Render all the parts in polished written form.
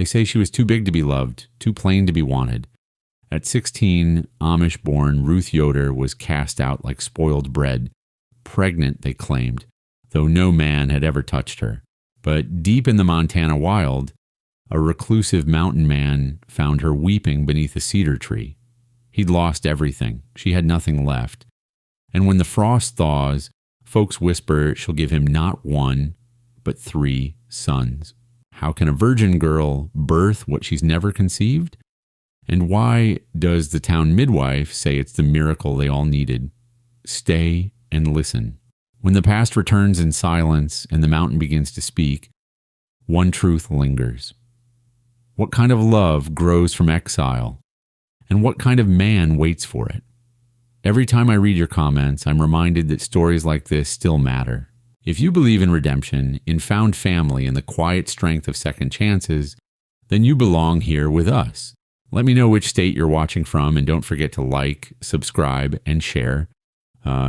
They say she was too big to be loved, too plain to be wanted. At 16, Amish-born Ruth Yoder was cast out like spoiled bread. Pregnant, they claimed, though no man had ever touched her. But deep in the Montana wild, a reclusive mountain man found her weeping beneath a cedar tree. He'd lost everything. She had nothing left. And when the frost thaws, folks whisper she'll give him not one, but 3 sons. How can a virgin girl birth what she's never conceived? And why does the town midwife say it's the miracle they all needed? Stay and listen. When the past returns in silence and the mountain begins to speak, one truth lingers. What kind of love grows from exile? And what kind of man waits for it? Every time I read your comments, I'm reminded that stories like this still matter. If you believe in redemption, in found family, and the quiet strength of second chances, then you belong here with us. Let me know which state you're watching from, and don't forget to like, subscribe, and share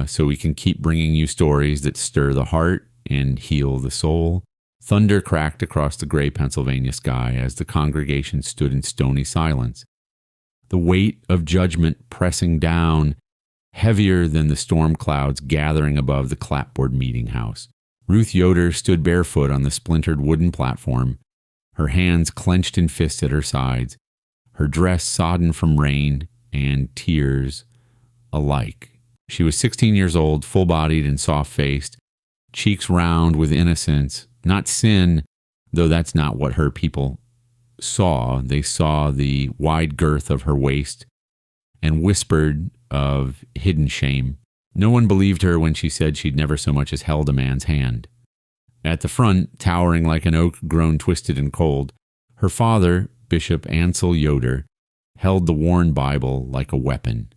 so we can keep bringing you stories that stir the heart and heal the soul. Thunder cracked across the gray Pennsylvania sky as the congregation stood in stony silence. The weight of judgment pressing down, heavier than the storm clouds gathering above the clapboard meeting house. Ruth Yoder stood barefoot on the splintered wooden platform, her hands clenched in fists at her sides, her dress sodden from rain and tears alike. She was 16 years old, full-bodied and soft-faced, cheeks round with innocence, not sin, though that's not what her people saw. They saw the wide girth of her waist and whispered of hidden shame. No one believed her when she said she'd never so much as held a man's hand. At the front, towering like an oak grown twisted and cold, her father, Bishop Ansel Yoder, held the worn Bible like a weapon.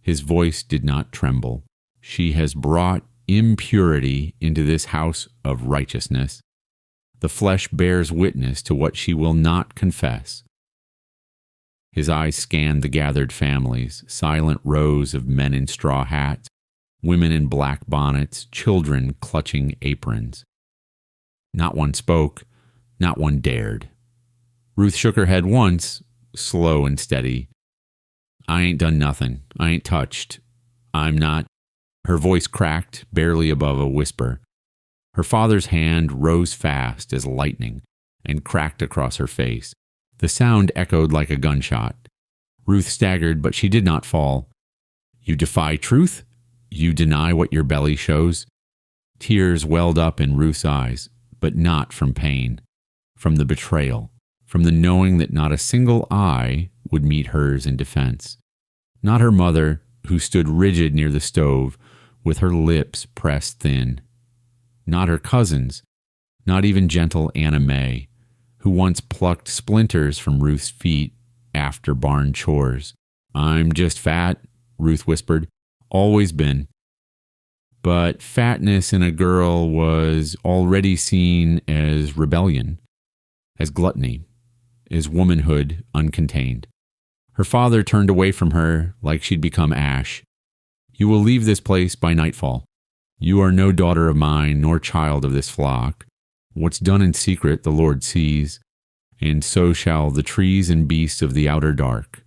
His voice did not tremble. She has brought impurity into this house of righteousness. The flesh bears witness to what she will not confess. His eyes scanned the gathered families, silent rows of men in straw hats, women in black bonnets, children clutching aprons. Not one spoke, not one dared. Ruth shook her head once, slow and steady. I ain't done nothing. I ain't touched. I'm not. Her voice cracked, barely above a whisper. Her father's hand rose fast as lightning and cracked across her face. The sound echoed like a gunshot. Ruth staggered, but she did not fall. You defy truth? You deny what your belly shows? Tears welled up in Ruth's eyes, but not from pain, from the betrayal, from the knowing that not a single eye would meet hers in defense. Not her mother, who stood rigid near the stove, with her lips pressed thin. Not her cousins, not even gentle Anna May, who once plucked splinters from Ruth's feet after barn chores. I'm just fat, Ruth whispered. Always been. But fatness in a girl was already seen as rebellion, as gluttony, as womanhood uncontained. Her father turned away from her like she'd become ash. You will leave this place by nightfall. You are no daughter of mine, nor child of this flock. What's done in secret the Lord sees, and so shall the trees and beasts of the outer dark.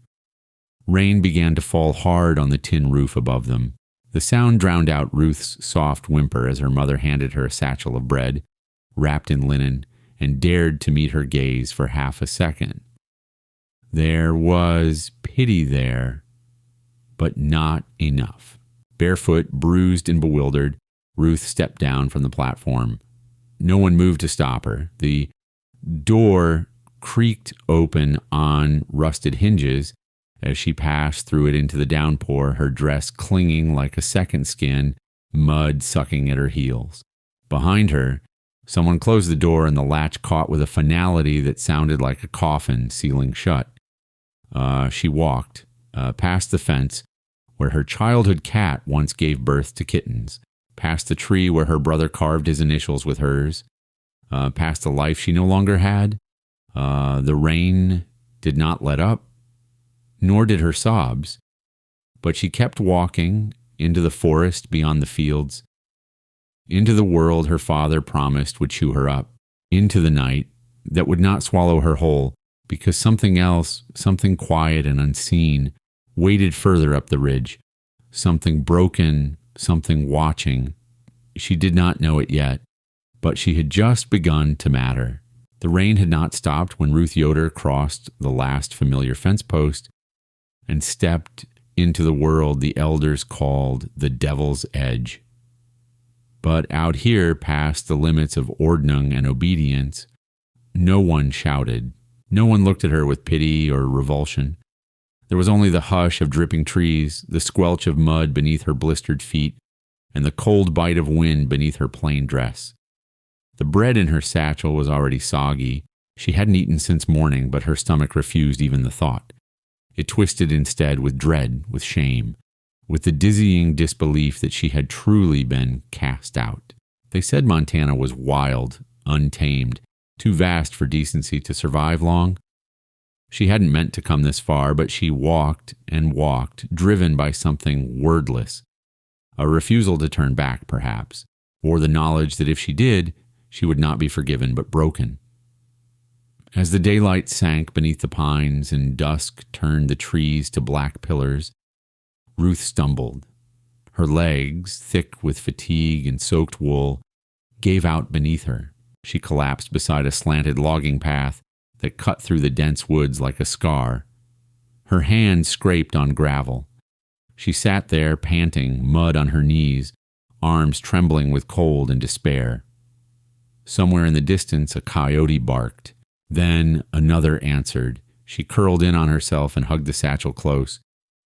Rain began to fall hard on the tin roof above them. The sound drowned out Ruth's soft whimper as her mother handed her a satchel of bread, wrapped in linen, and dared to meet her gaze for half a second. There was pity there, but not enough. Barefoot, bruised and bewildered, Ruth stepped down from the platform. No one moved to stop her. The door creaked open on rusted hinges as she passed through it into the downpour, her dress clinging like a second skin, mud sucking at her heels. Behind her, someone closed the door and the latch caught with a finality that sounded like a coffin sealing shut. She walked past the fence where her childhood cat once gave birth to kittens, past the tree where her brother carved his initials with hers, past the life she no longer had. The rain did not let up, nor did her sobs, but she kept walking into the forest beyond the fields, into the world her father promised would chew her up, into the night, that would not swallow her whole, because something else, something quiet and unseen, waited further up the ridge. Something broken, something watching. She did not know it yet, but she had just begun to matter. The rain had not stopped when Ruth Yoder crossed the last familiar fence post and stepped into the world the elders called the Devil's Edge. But out here, past the limits of ordnung and obedience, no one shouted. No one looked at her with pity or revulsion. There was only the hush of dripping trees, the squelch of mud beneath her blistered feet, and the cold bite of wind beneath her plain dress. The bread in her satchel was already soggy. She hadn't eaten since morning, but her stomach refused even the thought. It twisted instead with dread, with shame, with the dizzying disbelief that she had truly been cast out. They said Montana was wild, untamed, too vast for decency to survive long. She hadn't meant to come this far, but she walked and walked, driven by something wordless. A refusal to turn back, perhaps, or the knowledge that if she did, she would not be forgiven but broken. As the daylight sank beneath the pines and dusk turned the trees to black pillars, Ruth stumbled. Her legs, thick with fatigue and soaked wool, gave out beneath her. She collapsed beside a slanted logging path that cut through the dense woods like a scar. Her hand scraped on gravel. She sat there, panting, mud on her knees, arms trembling with cold and despair. Somewhere in the distance, a coyote barked. Then another answered. She curled in on herself and hugged the satchel close.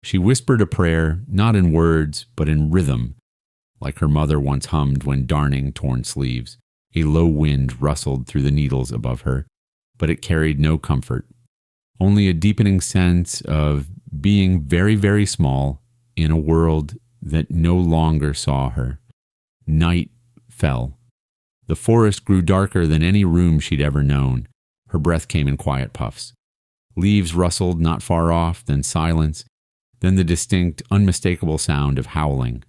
She whispered a prayer, not in words, but in rhythm, like her mother once hummed when darning torn sleeves. A low wind rustled through the needles above her, but it carried no comfort, only a deepening sense of being very, very small in a world that no longer saw her. Night fell. The forest grew darker than any room she'd ever known. Her breath came in quiet puffs. Leaves rustled not far off, then silence, then the distinct, unmistakable sound of howling.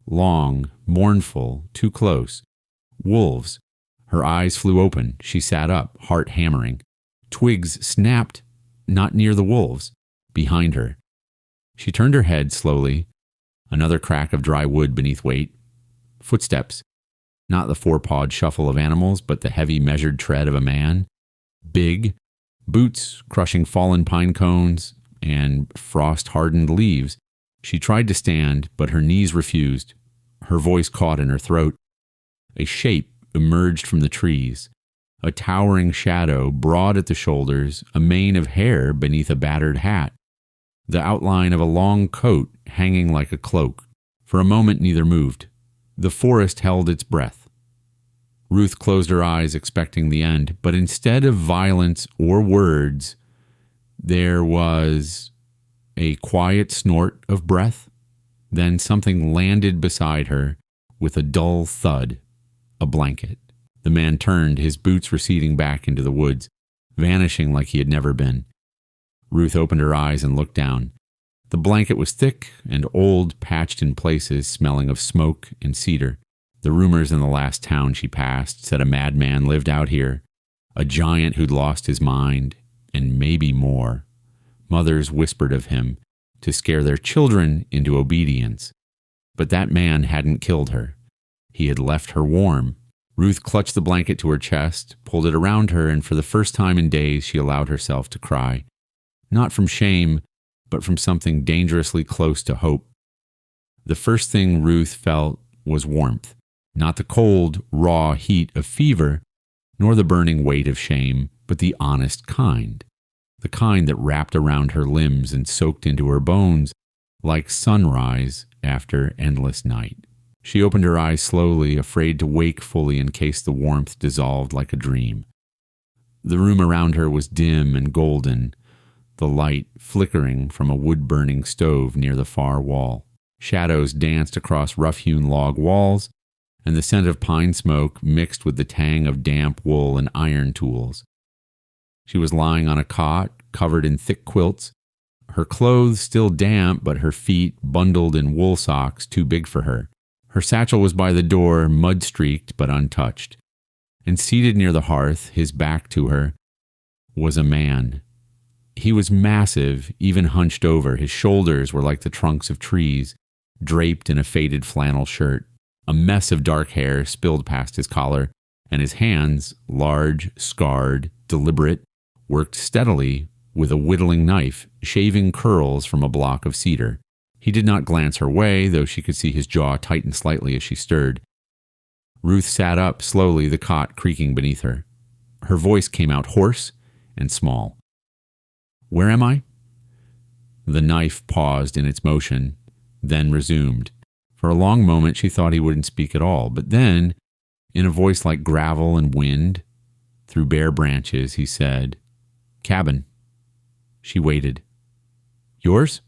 Long, mournful, too close. Wolves. Her eyes flew open. She sat up, heart hammering. Twigs snapped, not near the wolves, behind her. She turned her head slowly. Another crack of dry wood beneath weight. Footsteps. Not the four-pawed shuffle of animals, but the heavy, measured tread of a man. Big. Boots crushing fallen pine cones and frost-hardened leaves. She tried to stand, but her knees refused. Her voice caught in her throat. A shape emerged from the trees. A towering shadow, broad at the shoulders, a mane of hair beneath a battered hat. The outline of a long coat hanging like a cloak. For a moment neither moved. The forest held its breath. Ruth closed her eyes, expecting the end, but instead of violence or words, there was a quiet snort of breath. Then something landed beside her with a dull thud. A blanket. The man turned, his boots receding back into the woods, vanishing like he had never been. Ruth opened her eyes and looked down. The blanket was thick and old, patched in places, smelling of smoke and cedar. The rumors in the last town she passed said a madman lived out here, a giant who'd lost his mind, and maybe more. Mothers whispered of him to scare their children into obedience. But that man hadn't killed her. He had left her warm. Ruth clutched the blanket to her chest, pulled it around her, and for the first time in days she allowed herself to cry. Not from shame, but from something dangerously close to hope. The first thing Ruth felt was warmth, not the cold, raw heat of fever, nor the burning weight of shame, but the honest kind. The kind that wrapped around her limbs and soaked into her bones like sunrise after endless night. She opened her eyes slowly, afraid to wake fully in case the warmth dissolved like a dream. The room around her was dim and golden, the light flickering from a wood-burning stove near the far wall. Shadows danced across rough-hewn log walls, and the scent of pine smoke mixed with the tang of damp wool and iron tools. She was lying on a cot, covered in thick quilts, her clothes still damp, but her feet bundled in wool socks too big for her. Her satchel was by the door, mud-streaked but untouched. and seated near the hearth, his back to her, was a man. He was massive, even hunched over. His shoulders were like the trunks of trees, draped in a faded flannel shirt. A mess of dark hair spilled past his collar, and his hands, large, scarred, deliberate, worked steadily with a whittling knife, shaving curls from a block of cedar. He did not glance her way, though she could see his jaw tighten slightly as she stirred. Ruth sat up slowly, the cot creaking beneath her. Her voice came out hoarse and small. "Where am I?" The knife paused in its motion, then resumed. For a long moment she thought he wouldn't speak at all, but then, in a voice like gravel and wind, through bare branches, he said, "Cabin." She waited. "Yours?"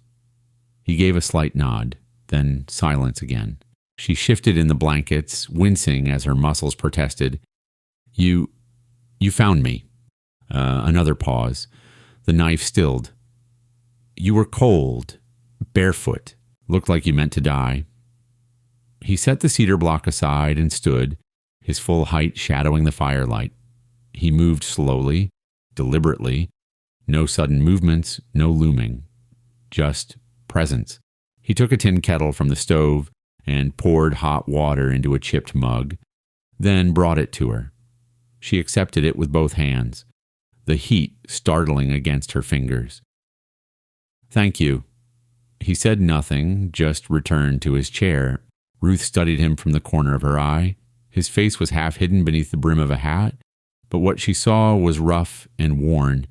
He gave a slight nod, then silence again. She shifted in the blankets, wincing as her muscles protested. You found me." Another pause. The knife stilled. "You were cold, barefoot, looked like you meant to die." He set the cedar block aside and stood, his full height shadowing the firelight. He moved slowly, deliberately, no sudden movements, no looming, just presence. He took a tin kettle from the stove and poured hot water into a chipped mug, then brought it to her. She accepted it with both hands, the heat startling against her fingers. "Thank you." He said nothing, just returned to his chair. Ruth studied him from the corner of her eye. His face was half hidden beneath the brim of a hat, but what she saw was rough and worn,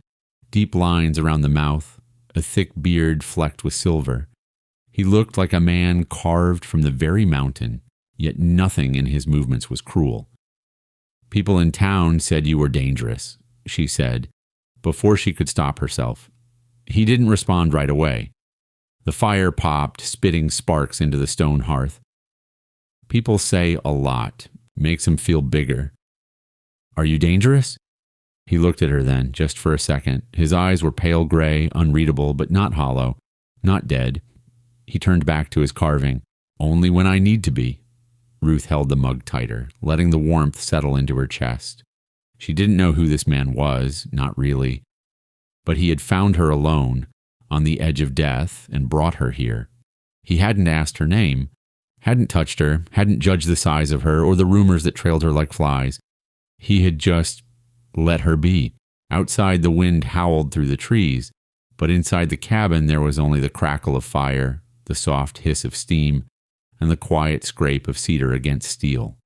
deep lines around the mouth, a thick beard flecked with silver. He looked like a man carved from the very mountain, yet nothing in his movements was cruel. "People in town said you were dangerous," she said, before she could stop herself. He didn't respond right away. The fire popped, spitting sparks into the stone hearth. "People say a lot. Makes them feel bigger." "Are you dangerous?" He looked at her then, just for a second. His eyes were pale gray, unreadable, but not hollow, not dead. He turned back to his carving. "Only when I need to be." Ruth held the mug tighter, letting the warmth settle into her chest. She didn't know who this man was, not really. But he had found her alone, on the edge of death, and brought her here. He hadn't asked her name, hadn't touched her, hadn't judged the size of her or the rumors that trailed her like flies. He had just let her be. Outside, the wind howled through the trees, but inside the cabin there was only the crackle of fire, the soft hiss of steam, and the quiet scrape of cedar against steel.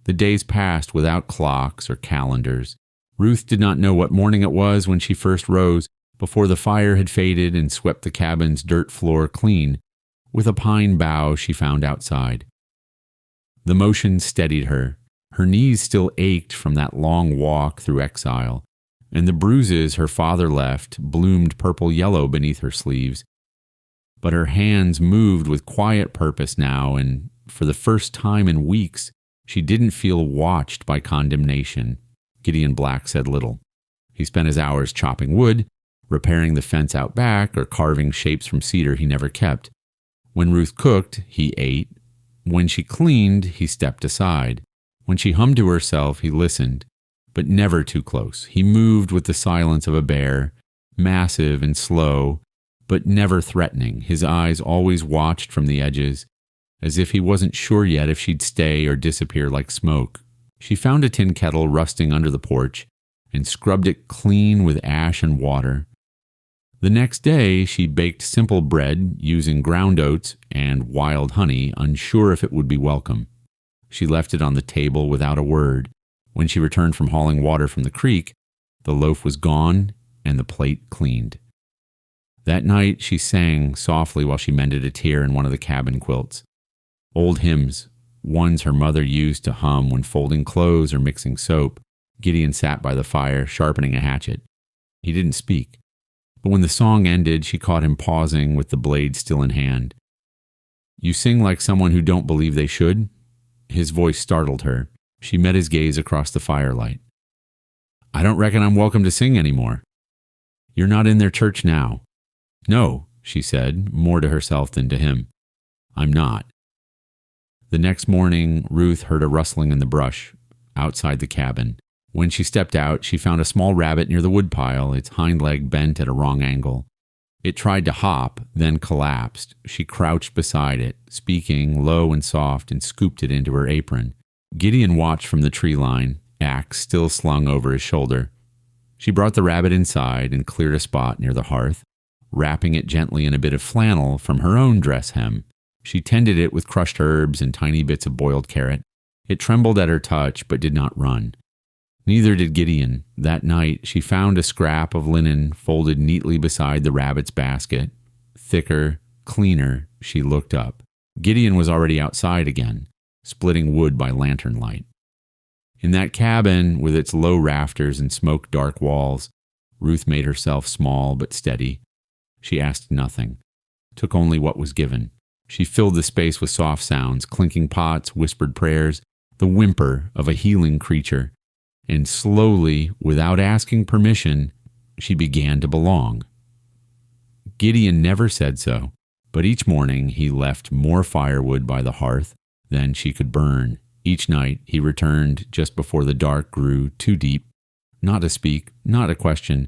The days passed without clocks or calendars. Ruth did not know what morning it was when she first rose, before the fire had faded and swept the cabin's dirt floor clean, with a pine bough she found outside. The motion steadied her. Her knees still ached from that long walk through exile, and the bruises her father left bloomed purple-yellow beneath her sleeves. But her hands moved with quiet purpose now, and for the first time in weeks, she didn't feel watched by condemnation. Gideon Black said little. He spent his hours chopping wood, repairing the fence out back, or carving shapes from cedar he never kept. When Ruth cooked, he ate. When she cleaned, he stepped aside. When she hummed to herself, he listened, but never too close. He moved with the silence of a bear, massive and slow, but never threatening. His eyes always watched from the edges, as if he wasn't sure yet if she'd stay or disappear like smoke. She found a tin kettle rusting under the porch and scrubbed it clean with ash and water. The next day, she baked simple bread using ground oats and wild honey, unsure if it would be welcome. She left it on the table without a word. When she returned from hauling water from the creek, the loaf was gone and the plate cleaned. That night, she sang softly while she mended a tear in one of the cabin quilts. Old hymns, ones her mother used to hum when folding clothes or mixing soap. Gideon sat by the fire, sharpening a hatchet. He didn't speak, but when the song ended, she caught him pausing with the blade still in hand. "You sing like someone who don't believe they should?" His voice startled her. She met his gaze across the firelight. "I don't reckon I'm welcome to sing anymore." "You're not in their church now." "No," she said, more to herself than to him. "I'm not." The next morning, Ruth heard a rustling in the brush. outside the cabin. When she stepped out, she found a small rabbit near the woodpile, its hind leg bent at a wrong angle. It tried to hop, then collapsed. She crouched beside it, speaking low and soft, and scooped it into her apron. Gideon watched from the tree line, axe still slung over his shoulder. She brought the rabbit inside and cleared a spot near the hearth, wrapping it gently in a bit of flannel from her own dress hem. She tended it with crushed herbs and tiny bits of boiled carrot. It trembled at her touch, but did not run. Neither did Gideon. That night, she found a scrap of linen folded neatly beside the rabbit's basket. Thicker, cleaner, she looked up. Gideon was already outside again, splitting wood by lantern light. In that cabin, with its low rafters and smoke-dark walls, Ruth made herself small but steady. She asked nothing, took only what was given. She filled the space with soft sounds, clinking pots, whispered prayers, the whimper of a healing creature. And slowly, without asking permission, she began to belong. Gideon never said so, but each morning he left more firewood by the hearth than she could burn. Each night he returned just before the dark grew too deep, not to speak, not a question,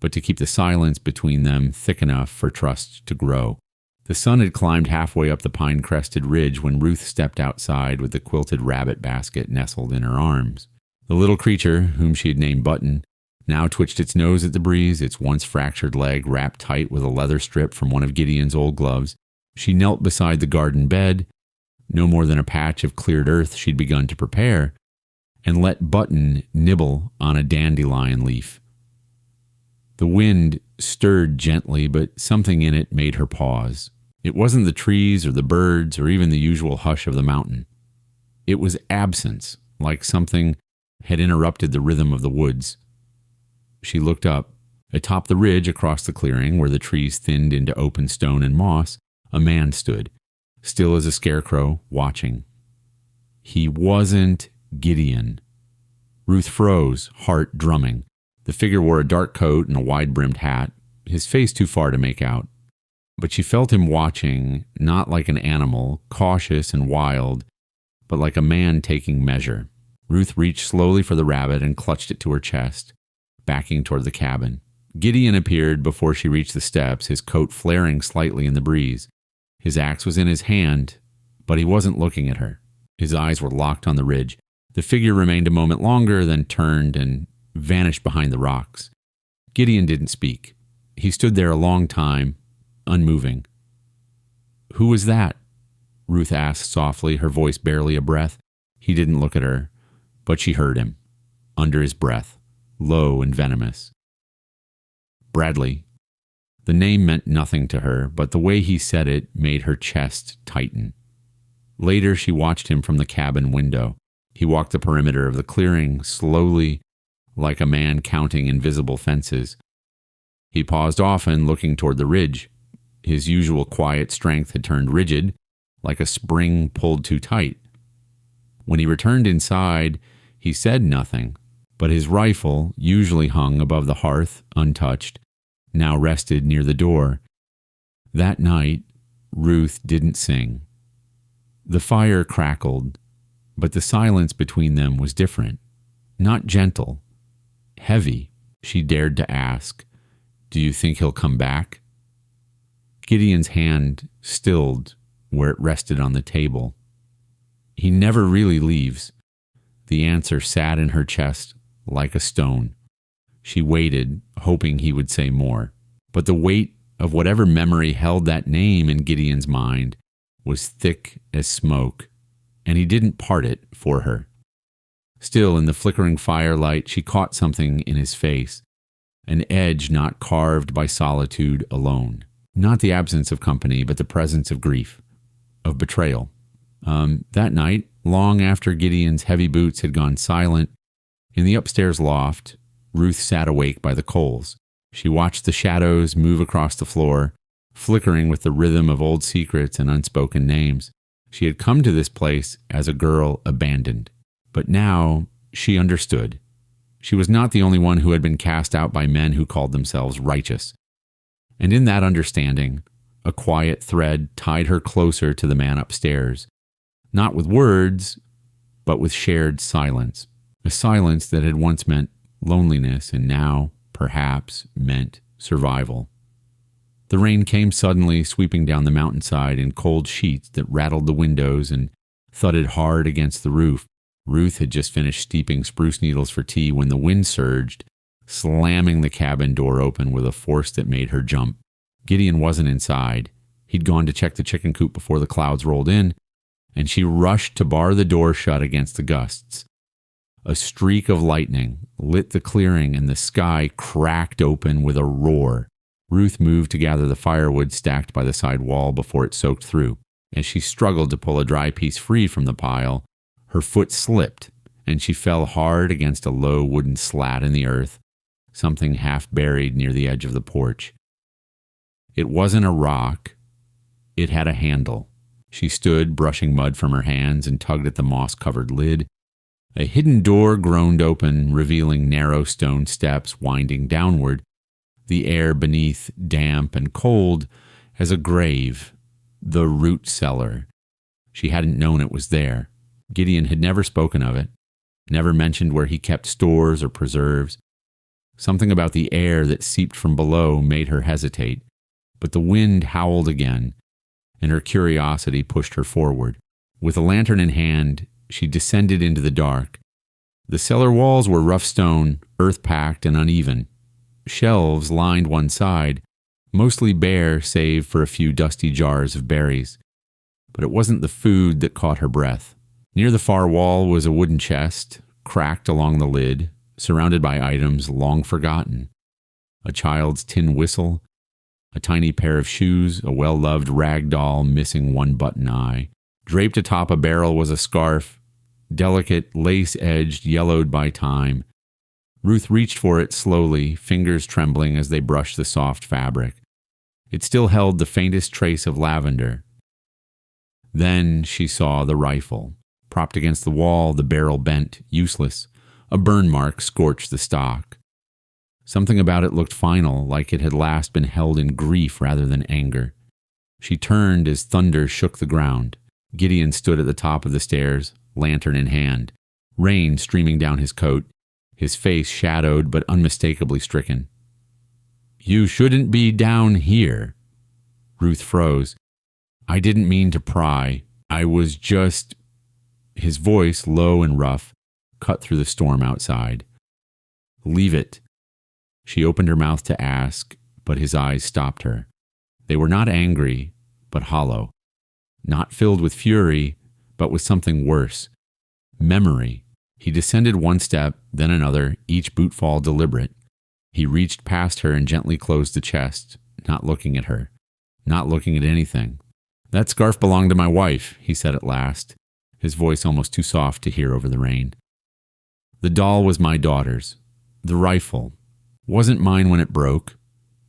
but to keep the silence between them thick enough for trust to grow. The sun had climbed halfway up the pine-crested ridge when Ruth stepped outside with the quilted rabbit basket nestled in her arms. The little creature, whom she had named Button, now twitched its nose at the breeze, its once fractured leg wrapped tight with a leather strip from one of Gideon's old gloves. She knelt beside the garden bed, no more than a patch of cleared earth she'd begun to prepare, and let Button nibble on a dandelion leaf. The wind stirred gently, but something in it made her pause. It wasn't the trees or the birds or even the usual hush of the mountain. It was absence, like something had interrupted the rhythm of the woods. She looked up. Atop the ridge across the clearing, where the trees thinned into open stone and moss, a man stood, still as a scarecrow, watching. He wasn't Gideon. Ruth froze, heart drumming. The figure wore a dark coat and a wide-brimmed hat, his face too far to make out. But she felt him watching, not like an animal, cautious and wild, but like a man taking measure. Ruth reached slowly for the rabbit and clutched it to her chest, backing toward the cabin. Gideon appeared before she reached the steps, his coat flaring slightly in the breeze. His axe was in his hand, but he wasn't looking at her. His eyes were locked on the ridge. The figure remained a moment longer, then turned and vanished behind the rocks. Gideon didn't speak. He stood there a long time, unmoving. "Who was that?" Ruth asked softly, her voice barely a breath. He didn't look at her, but she heard him, under his breath, low and venomous. "Bradley." The name meant nothing to her, but the way he said it made her chest tighten. Later, she watched him from the cabin window. He walked the perimeter of the clearing, slowly, like a man counting invisible fences. He paused often, looking toward the ridge. His usual quiet strength had turned rigid, like a spring pulled too tight. When he returned inside, he said nothing, but his rifle, usually hung above the hearth, untouched, now rested near the door. That night, Ruth didn't sing. The fire crackled, but the silence between them was different. Not gentle, heavy. She dared to ask, "Do you think he'll come back?" Gideon's hand stilled where it rested on the table. "He never really leaves." The answer sat in her chest like a stone. She waited, hoping he would say more. But the weight of whatever memory held that name in Gideon's mind was thick as smoke, and he didn't part it for her. Still, in the flickering firelight, she caught something in his face, an edge not carved by solitude alone. Not the absence of company, but the presence of grief, of betrayal. That night, long after Gideon's heavy boots had gone silent, in the upstairs loft, Ruth sat awake by the coals. She watched the shadows move across the floor, flickering with the rhythm of old secrets and unspoken names. She had come to this place as a girl abandoned. But now she understood. She was not the only one who had been cast out by men who called themselves righteous. And in that understanding, a quiet thread tied her closer to the man upstairs. Not with words, but with shared silence. A silence that had once meant loneliness and now, perhaps, meant survival. The rain came suddenly, sweeping down the mountainside in cold sheets that rattled the windows and thudded hard against the roof. Ruth had just finished steeping spruce needles for tea when the wind surged, slamming the cabin door open with a force that made her jump. Gideon wasn't inside. He'd gone to check the chicken coop before the clouds rolled in, and she rushed to bar the door shut against the gusts. A streak of lightning lit the clearing and the sky cracked open with a roar. Ruth moved to gather the firewood stacked by the side wall before it soaked through. As she struggled to pull a dry piece free from the pile, her foot slipped and she fell hard against a low wooden slat in the earth, something half buried near the edge of the porch. It wasn't a rock. It had a handle. She stood, brushing mud from her hands, and tugged at the moss-covered lid. A hidden door groaned open, revealing narrow stone steps winding downward, the air beneath damp and cold as a grave, the root cellar. She hadn't known it was there. Gideon had never spoken of it, never mentioned where he kept stores or preserves. Something about the air that seeped from below made her hesitate, but the wind howled again, and her curiosity pushed her forward. With a lantern in hand, she descended into the dark. The cellar walls were rough stone, earth-packed and uneven. Shelves lined one side, mostly bare save for a few dusty jars of berries. But it wasn't the food that caught her breath. Near the far wall was a wooden chest, cracked along the lid, surrounded by items long forgotten. A child's tin whistle, a tiny pair of shoes, a well-loved rag doll missing one button eye. Draped atop a barrel was a scarf, delicate, lace-edged, yellowed by time. Ruth reached for it slowly, fingers trembling as they brushed the soft fabric. It still held the faintest trace of lavender. Then she saw the rifle. Propped against the wall, the barrel bent, useless. A burn mark scorched the stock. Something about it looked final, like it had last been held in grief rather than anger. She turned as thunder shook the ground. Gideon stood at the top of the stairs, lantern in hand, rain streaming down his coat, his face shadowed but unmistakably stricken. "You shouldn't be down here." Ruth froze. "I didn't mean to pry. I was just—" His voice, low and rough, cut through the storm outside. "Leave it." She opened her mouth to ask, but his eyes stopped her. They were not angry, but hollow. Not filled with fury, but with something worse. Memory. He descended one step, then another, each bootfall deliberate. He reached past her and gently closed the chest, not looking at her, not looking at anything. "That scarf belonged to my wife," he said at last, his voice almost too soft to hear over the rain. "The doll was my daughter's. The rifle wasn't mine when it broke."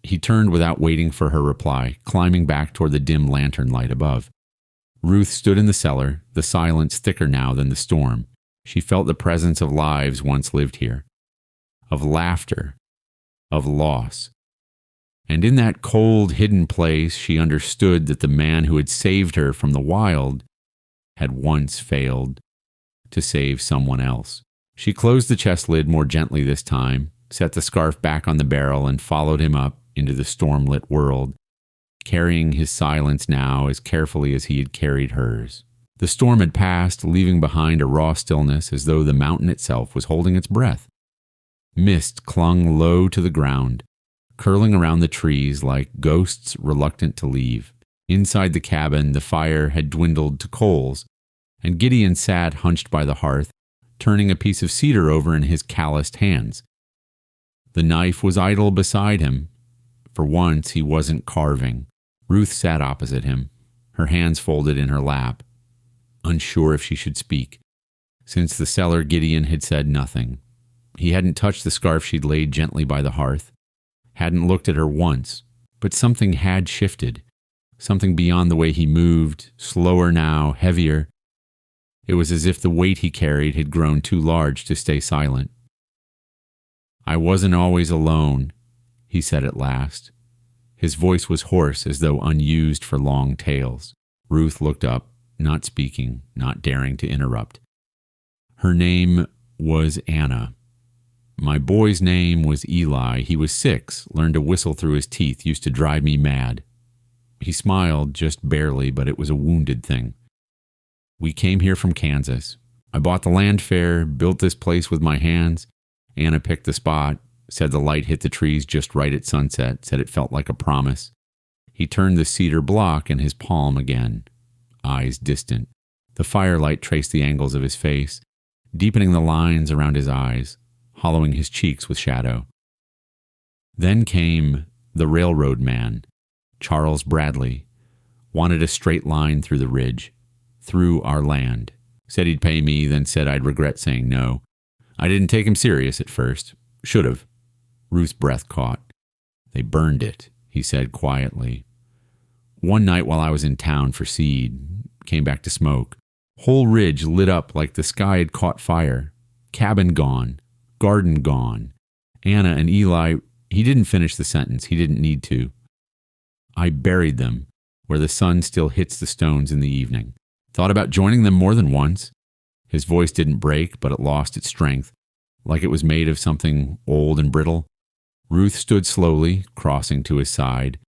He turned without waiting for her reply, climbing back toward the dim lantern light above. Ruth stood in the cellar, the silence thicker now than the storm. She felt the presence of lives once lived here, of laughter, of loss. And in that cold, hidden place, she understood that the man who had saved her from the wild had once failed to save someone else. She closed the chest lid more gently this time, set the scarf back on the barrel, and followed him up into the storm-lit world, carrying his silence now as carefully as he had carried hers. The storm had passed, leaving behind a raw stillness as though the mountain itself was holding its breath. Mist clung low to the ground, curling around the trees like ghosts reluctant to leave. Inside the cabin, the fire had dwindled to coals, and Gideon sat hunched by the hearth, turning a piece of cedar over in his calloused hands. The knife was idle beside him. For once, he wasn't carving. Ruth sat opposite him, her hands folded in her lap, unsure if she should speak. Since the cellar, Gideon had said nothing. He hadn't touched the scarf she'd laid gently by the hearth, hadn't looked at her once, but something had shifted, something beyond the way he moved, slower now, heavier. It was as if the weight he carried had grown too large to stay silent. "I wasn't always alone," he said at last. His voice was hoarse, as though unused for long tales. Ruth looked up, not speaking, not daring to interrupt. Her name was Anna. My boy's name was Eli. He was 6, learned to whistle through his teeth, used to drive me mad. He smiled, just barely, but it was a wounded thing. We came here from Kansas. I bought the land fair, built this place with my hands. Anna picked the spot, said the light hit the trees just right at sunset, said it felt like a promise. He turned the cedar block in his palm again, eyes distant. The firelight traced the angles of his face, deepening the lines around his eyes, hollowing his cheeks with shadow. Then came the railroad man, Charles Bradley, wanted a straight line through the ridge, through our land. Said he'd pay me, then said I'd regret saying no. I didn't take him serious at first. Should have. Ruth's breath caught. They burned it, he said quietly. One night while I was in town for seed, came back to smoke. Whole ridge lit up like the sky had caught fire. Cabin gone. Garden gone. Anna and Eli, he didn't finish the sentence. He didn't need to. I buried them where the sun still hits the stones in the evening. Thought about joining them more than once. His voice didn't break, but it lost its strength, like it was made of something old and brittle. Ruth stood slowly, crossing to his side.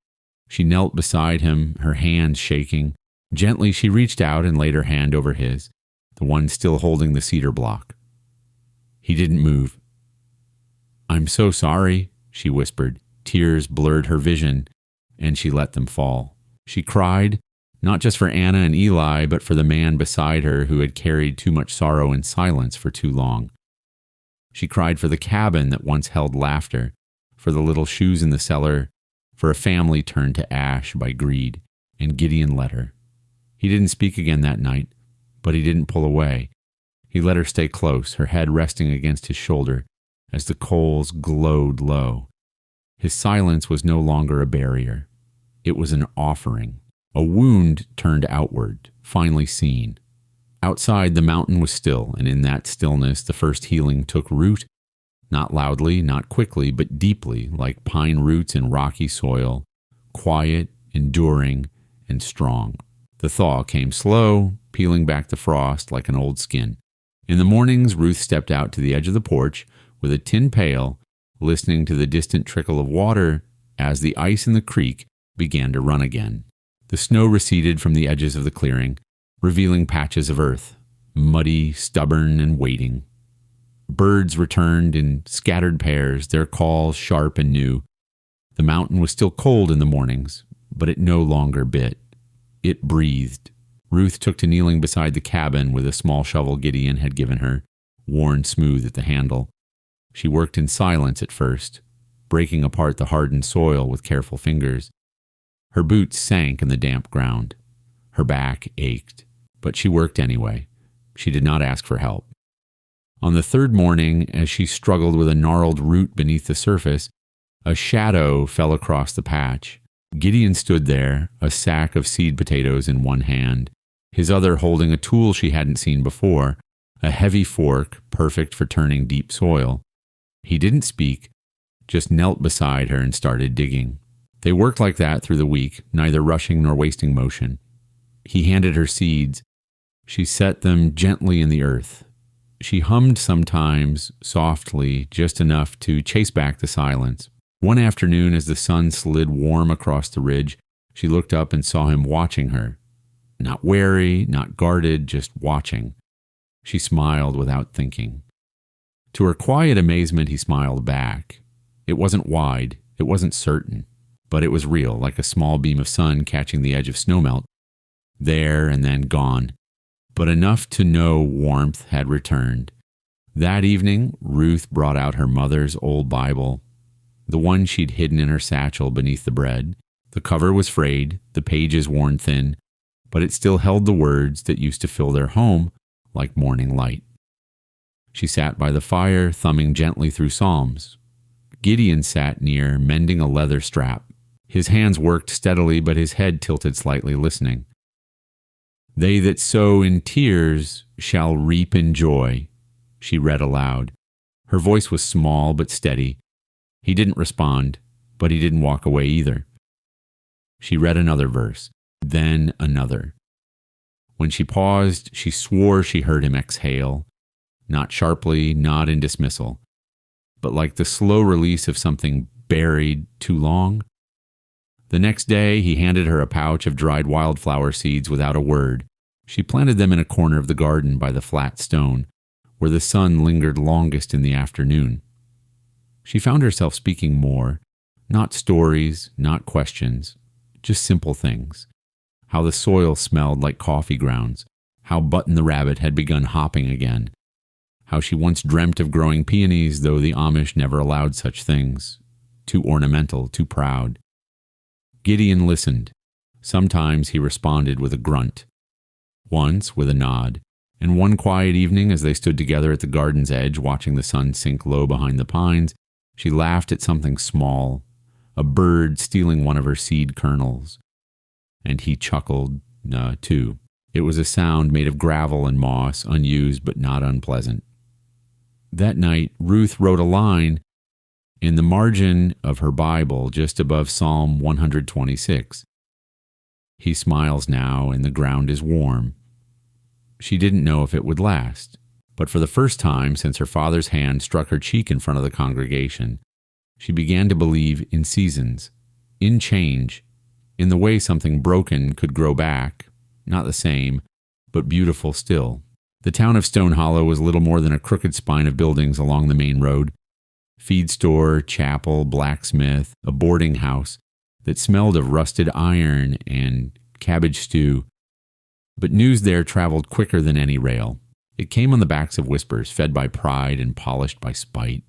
She knelt beside him, her hands shaking. Gently she reached out and laid her hand over his, the one still holding the cedar block. He didn't move. "I'm so sorry," she whispered. Tears blurred her vision, and she let them fall. She cried, not just for Anna and Eli, but for the man beside her who had carried too much sorrow in silence for too long. She cried for the cabin that once held laughter, for the little shoes in the cellar, for a family turned to ash by greed, and Gideon let her. He didn't speak again that night, but he didn't pull away. He let her stay close, her head resting against his shoulder as the coals glowed low. His silence was no longer a barrier. It was an offering. A wound turned outward, finally seen. Outside, the mountain was still, and in that stillness, the first healing took root, not loudly, not quickly, but deeply, like pine roots in rocky soil, quiet, enduring, and strong. The thaw came slow, peeling back the frost like an old skin. In the mornings, Ruth stepped out to the edge of the porch with a tin pail, listening to the distant trickle of water as the ice in the creek began to run again. The snow receded from the edges of the clearing, revealing patches of earth, muddy, stubborn, and waiting. Birds returned in scattered pairs, their calls sharp and new. The mountain was still cold in the mornings, but it no longer bit. It breathed. Ruth took to kneeling beside the cabin with a small shovel Gideon had given her, worn smooth at the handle. She worked in silence at first, breaking apart the hardened soil with careful fingers. Her boots sank in the damp ground. Her back ached, but she worked anyway. She did not ask for help. On the third morning, as she struggled with a gnarled root beneath the surface, a shadow fell across the patch. Gideon stood there, a sack of seed potatoes in one hand, his other holding a tool she hadn't seen before, a heavy fork perfect for turning deep soil. He didn't speak, just knelt beside her and started digging. They worked like that through the week, neither rushing nor wasting motion. He handed her seeds. She set them gently in the earth. She hummed sometimes, softly, just enough to chase back the silence. One afternoon, as the sun slid warm across the ridge, she looked up and saw him watching her. Not wary, not guarded, just watching. She smiled without thinking. To her quiet amazement, he smiled back. It wasn't wide, it wasn't certain, but it was real, like a small beam of sun catching the edge of snowmelt. There and then gone, but enough to know warmth had returned. That evening, Ruth brought out her mother's old Bible, the one she'd hidden in her satchel beneath the bread. The cover was frayed, the pages worn thin, but it still held the words that used to fill their home like morning light. She sat by the fire, thumbing gently through Psalms. Gideon sat near, mending a leather strap. His hands worked steadily, but his head tilted slightly, listening. "They that sow in tears shall reap in joy," she read aloud. Her voice was small but steady. He didn't respond, but he didn't walk away either. She read another verse, then another. When she paused, she swore she heard him exhale. not sharply, not in dismissal, but like the slow release of something buried too long. The next day, he handed her a pouch of dried wildflower seeds without a word. She planted them in a corner of the garden by the flat stone, where the sun lingered longest in the afternoon. She found herself speaking more, not stories, not questions, just simple things. How the soil smelled like coffee grounds, how Button the rabbit had begun hopping again, how she once dreamt of growing peonies, though the Amish never allowed such things. Too ornamental, too proud. Gideon listened. Sometimes he responded with a grunt. Once with a nod. And one quiet evening, as they stood together at the garden's edge watching the sun sink low behind the pines, she laughed at something small, a bird stealing one of her seed kernels. And he chuckled, too. It was a sound made of gravel and moss, unused but not unpleasant. That night, Ruth wrote a line in the margin of her Bible just above Psalm 126. He smiles now, and the ground is warm. She didn't know if it would last, but for the first time since her father's hand struck her cheek in front of the congregation, she began to believe in seasons, in change, in the way something broken could grow back, not the same, but beautiful still. The town of Stone Hollow was little more than a crooked spine of buildings along the main road. Feed store, chapel, blacksmith, a boarding house that smelled of rusted iron and cabbage stew. But news there traveled quicker than any rail. It came on the backs of whispers, fed by pride and polished by spite.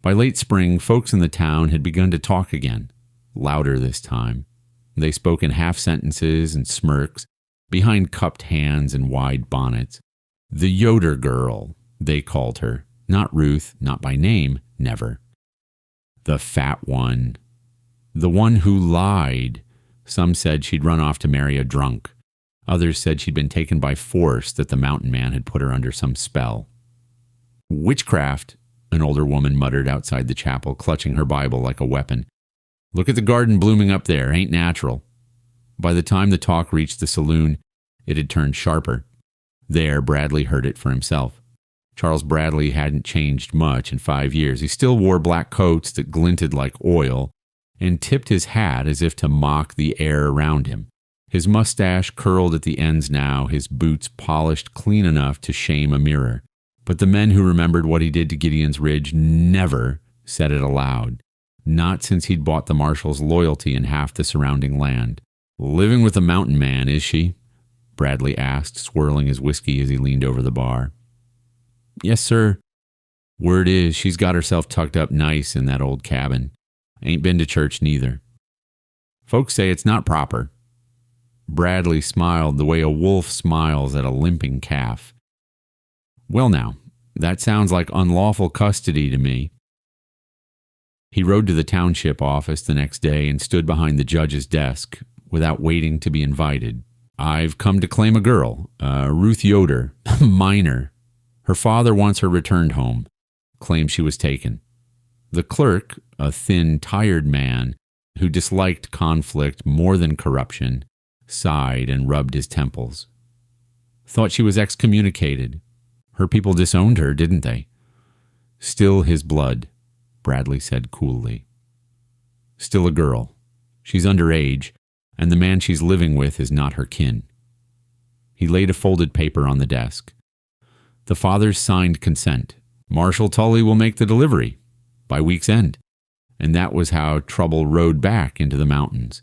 By late spring, folks in the town had begun to talk again, louder this time. They spoke in half sentences and smirks, behind cupped hands and wide bonnets. The Yoder girl, they called her. Not Ruth, not by name, never. The fat one. The one who lied. Some said she'd run off to marry a drunk. Others said she'd been taken by force, that the mountain man had put her under some spell. Witchcraft, an older woman muttered outside the chapel, clutching her Bible like a weapon. Look at the garden blooming up there, ain't natural. By the time the talk reached the saloon, it had turned sharper. There, Bradley heard it for himself. Charles Bradley hadn't changed much in 5 years. He still wore black coats that glinted like oil and tipped his hat as if to mock the air around him. His mustache curled at the ends now, his boots polished clean enough to shame a mirror. But the men who remembered what he did to Gideon's Ridge never said it aloud. Not since he'd bought the marshal's loyalty in half the surrounding land. Living with a mountain man, is she? Bradley asked, swirling his whiskey as he leaned over the bar. Yes, sir. Word is, she's got herself tucked up nice in that old cabin. Ain't been to church neither. Folks say it's not proper. Bradley smiled the way a wolf smiles at a limping calf. Well now, that sounds like unlawful custody to me. He rode to the township office the next day and stood behind the judge's desk without waiting to be invited. I've come to claim a girl, Ruth Yoder, minor. Her father wants her returned home, claims she was taken. The clerk, a thin, tired man who disliked conflict more than corruption, sighed and rubbed his temples. Thought she was excommunicated. Her people disowned her, didn't they? Still his blood, Bradley said coolly. Still a girl. She's underage, and the man she's living with is not her kin. He laid a folded paper on the desk. The father's signed consent. Marshal Tully will make the delivery by week's end. And that was how trouble rode back into the mountains.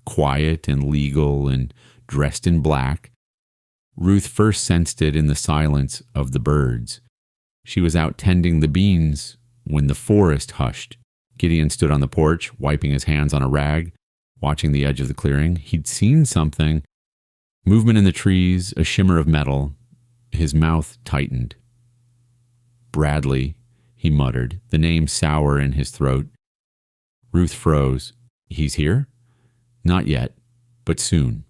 Quiet and legal and dressed in black. Ruth first sensed it in the silence of the birds. She was out tending the beans when the forest hushed. Gideon stood on the porch, wiping his hands on a rag, watching the edge of the clearing. He'd seen something. Movement in the trees, a shimmer of metal. His mouth tightened. Bradley, he muttered, the name sour in his throat. Ruth froze. He's here? Not yet, but soon.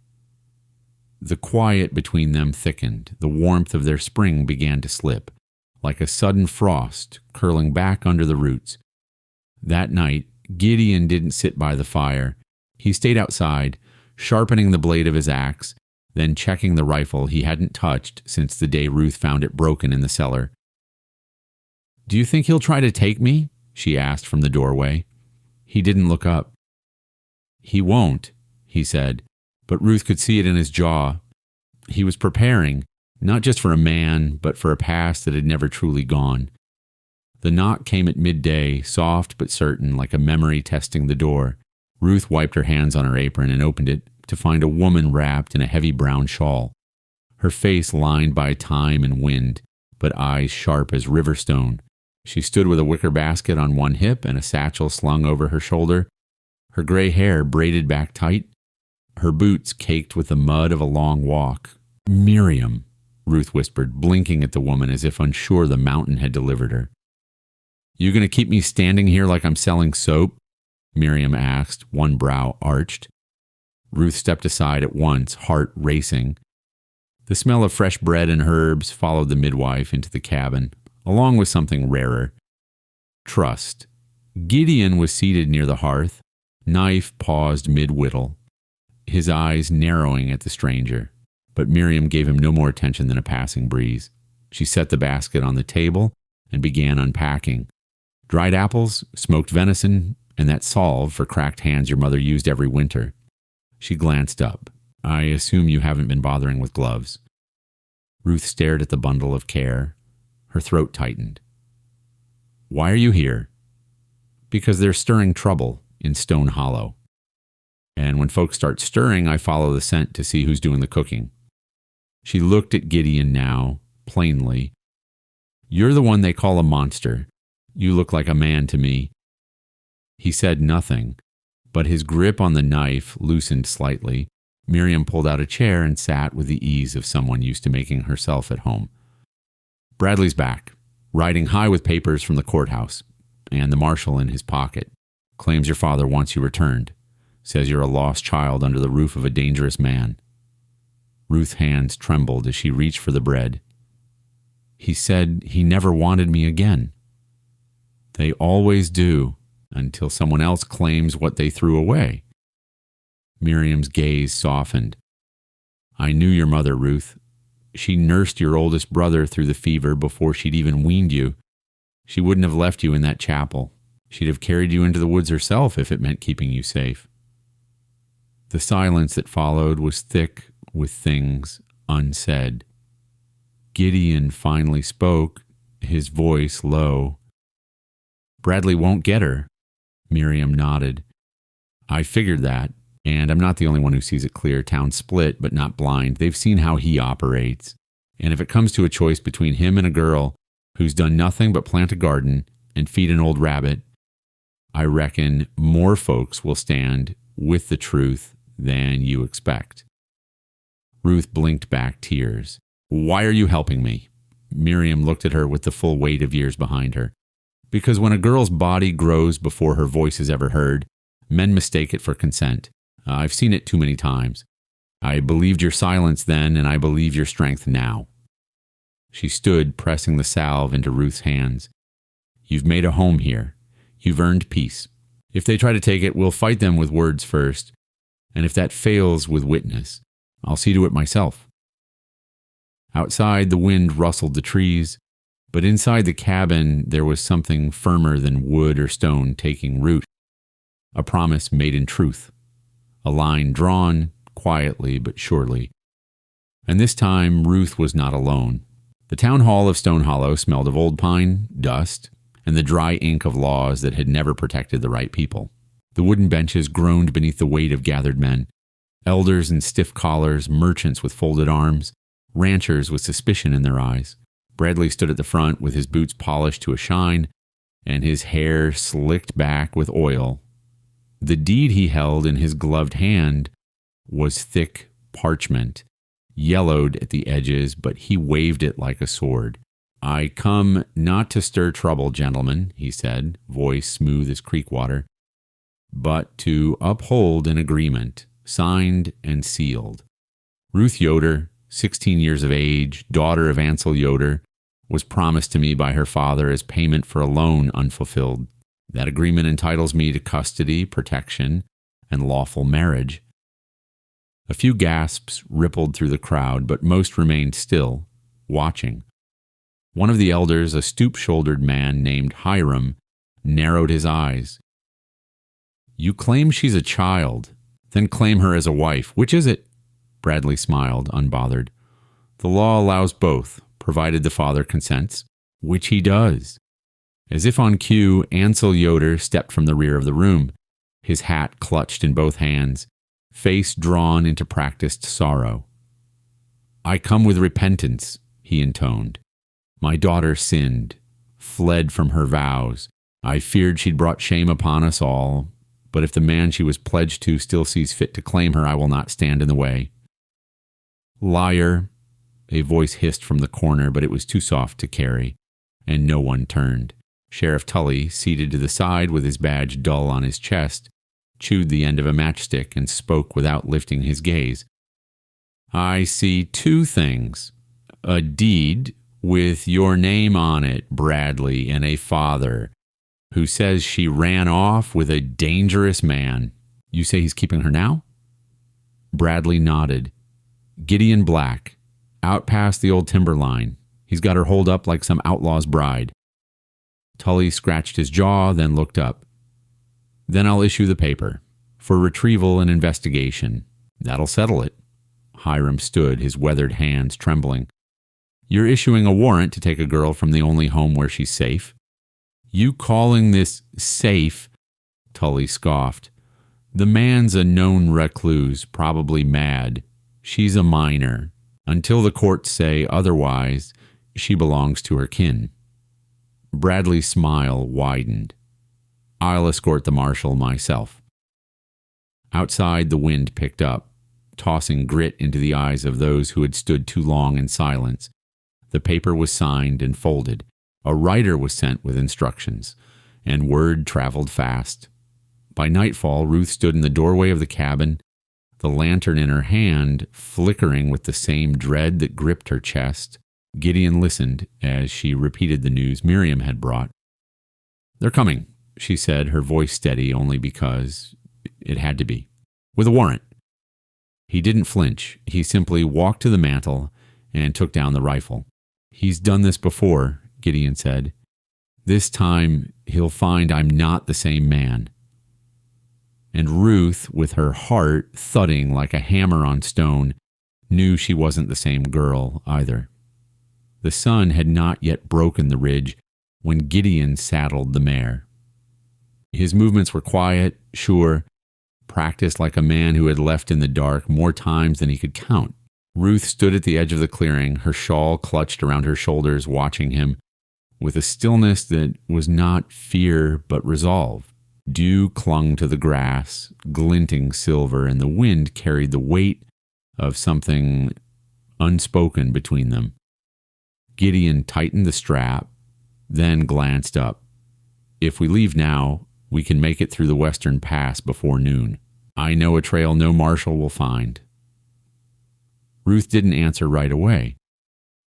The quiet between them thickened. The warmth of their spring began to slip, like a sudden frost curling back under the roots. That night, Gideon didn't sit by the fire. He stayed outside, sharpening the blade of his axe, then checking the rifle he hadn't touched since the day Ruth found it broken in the cellar. "Do you think he'll try to take me?" she asked from the doorway. He didn't look up. "He won't," he said, but Ruth could see it in his jaw. He was preparing, not just for a man, but for a past that had never truly gone. The knock came at midday, soft but certain, like a memory testing the door. Ruth wiped her hands on her apron and opened it to find a woman wrapped in a heavy brown shawl, her face lined by time and wind, but eyes sharp as river stone. She stood with a wicker basket on one hip and a satchel slung over her shoulder, her gray hair braided back tight, her boots caked with the mud of a long walk. "Miriam," Ruth whispered, blinking at the woman as if unsure the mountain had delivered her. "You going to keep me standing here like I'm selling soap?" Miriam asked, one brow arched. Ruth stepped aside at once, heart racing. The smell of fresh bread and herbs followed the midwife into the cabin, along with something rarer: trust. Gideon was seated near the hearth, knife paused mid-whittle, his eyes narrowing at the stranger. But Miriam gave him no more attention than a passing breeze. She set the basket on the table and began unpacking. Dried apples, smoked venison, and that salve for cracked hands your mother used every winter. She glanced up. "I assume you haven't been bothering with gloves." Ruth stared at the bundle of care. Her throat tightened. "Why are you here?" "Because they're stirring trouble in Stone Hollow. And when folks start stirring, I follow the scent to see who's doing the cooking." She looked at Gideon now, plainly. "You're the one they call a monster. You look like a man to me." He said nothing, but his grip on the knife loosened slightly. Miriam pulled out a chair and sat with the ease of someone used to making herself at home. "Bradley's back, riding high with papers from the courthouse, and the marshal in his pocket. Claims your father wants you returned. Says you're a lost child under the roof of a dangerous man." Ruth's hands trembled as she reached for the bread. "He said he never wanted me again." "They always do, until someone else claims what they threw away." Miriam's gaze softened. "I knew your mother, Ruth. She nursed your oldest brother through the fever before she'd even weaned you. She wouldn't have left you in that chapel. She'd have carried you into the woods herself if it meant keeping you safe." The silence that followed was thick with things unsaid. Gideon finally spoke, his voice low. "Bradley won't get her." Miriam nodded. "I figured that, and I'm not the only one who sees it clear. Town split, but not blind. They've seen how he operates. And if it comes to a choice between him and a girl who's done nothing but plant a garden and feed an old rabbit, I reckon more folks will stand with the truth than you expect." Ruth blinked back tears. "Why are you helping me?" Miriam looked at her with the full weight of years behind her. "Because when a girl's body grows before her voice is ever heard, men mistake it for consent. I've seen it too many times. I believed your silence then, and I believe your strength now." She stood, pressing the salve into Ruth's hands. "You've made a home here. You've earned peace. If they try to take it, we'll fight them with words first. And if that fails with witness, I'll see to it myself." Outside, the wind rustled the trees, but inside the cabin there was something firmer than wood or stone taking root. A promise made in truth. A line drawn, quietly but surely. And this time Ruth was not alone. The town hall of Stone Hollow smelled of old pine, dust, and the dry ink of laws that had never protected the right people. The wooden benches groaned beneath the weight of gathered men. Elders in stiff collars, merchants with folded arms, ranchers with suspicion in their eyes. Bradley stood at the front with his boots polished to a shine and his hair slicked back with oil. The deed he held in his gloved hand was thick parchment, yellowed at the edges, but he waved it like a sword. "I come not to stir trouble, gentlemen," he said, voice smooth as creek water, "but to uphold an agreement, signed and sealed. Ruth Yoder, 16 years of age, daughter of Ansel Yoder, was promised to me by her father as payment for a loan unfulfilled. That agreement entitles me to custody, protection, and lawful marriage." A few gasps rippled through the crowd, but most remained still, watching. One of the elders, a stoop-shouldered man named Hiram, narrowed his eyes. You claim she's a child, then claim her as a wife. Which is it? Bradley smiled, unbothered. The law allows both, provided the father consents, which he does. As if on cue, Ansel Yoder stepped from the rear of the room, his hat clutched in both hands, face drawn into practiced sorrow. I come with repentance, he intoned. My daughter sinned, fled from her vows. I feared she'd brought shame upon us all, but if the man she was pledged to still sees fit to claim her, I will not stand in the way. Liar, a voice hissed from the corner, but it was too soft to carry, and no one turned. Sheriff Tully, seated to the side with his badge dull on his chest, chewed the end of a matchstick and spoke without lifting his gaze. I see two things. A deed with your name on it, Bradley, and a father who says she ran off with a dangerous man. You say he's keeping her now? Bradley nodded. Gideon Black, out past the old timber line. He's got her holed up like some outlaw's bride. Tully scratched his jaw, then looked up. Then I'll issue the paper for retrieval and investigation. That'll settle it. Hiram stood, his weathered hands trembling. You're issuing a warrant to take a girl from the only home where she's safe. You calling this safe? Tully scoffed. The man's a known recluse, probably mad. She's a minor. Until the courts say otherwise, she belongs to her kin. Bradley's smile widened. I'll escort the marshal myself. Outside, the wind picked up, tossing grit into the eyes of those who had stood too long in silence. The paper was signed and folded. A writer was sent with instructions, and word traveled fast. By nightfall, Ruth stood in the doorway of the cabin, the lantern in her hand flickering with the same dread that gripped her chest. Gideon listened as she repeated the news Miriam had brought. They're coming, she said, her voice steady only because it had to be. With a warrant. He didn't flinch. He simply walked to the mantel and took down the rifle. He's done this before, Gideon said. This time he'll find I'm not the same man. And Ruth, with her heart thudding like a hammer on stone, knew she wasn't the same girl either. The sun had not yet broken the ridge when Gideon saddled the mare. His movements were quiet, sure, practiced like a man who had left in the dark more times than he could count. Ruth stood at the edge of the clearing, her shawl clutched around her shoulders, watching him with a stillness that was not fear but resolve. Dew clung to the grass, glinting silver, and the wind carried the weight of something unspoken between them. Gideon tightened the strap, then glanced up. If we leave now, we can make it through the western pass before noon. I know a trail no marshal will find. Ruth didn't answer right away.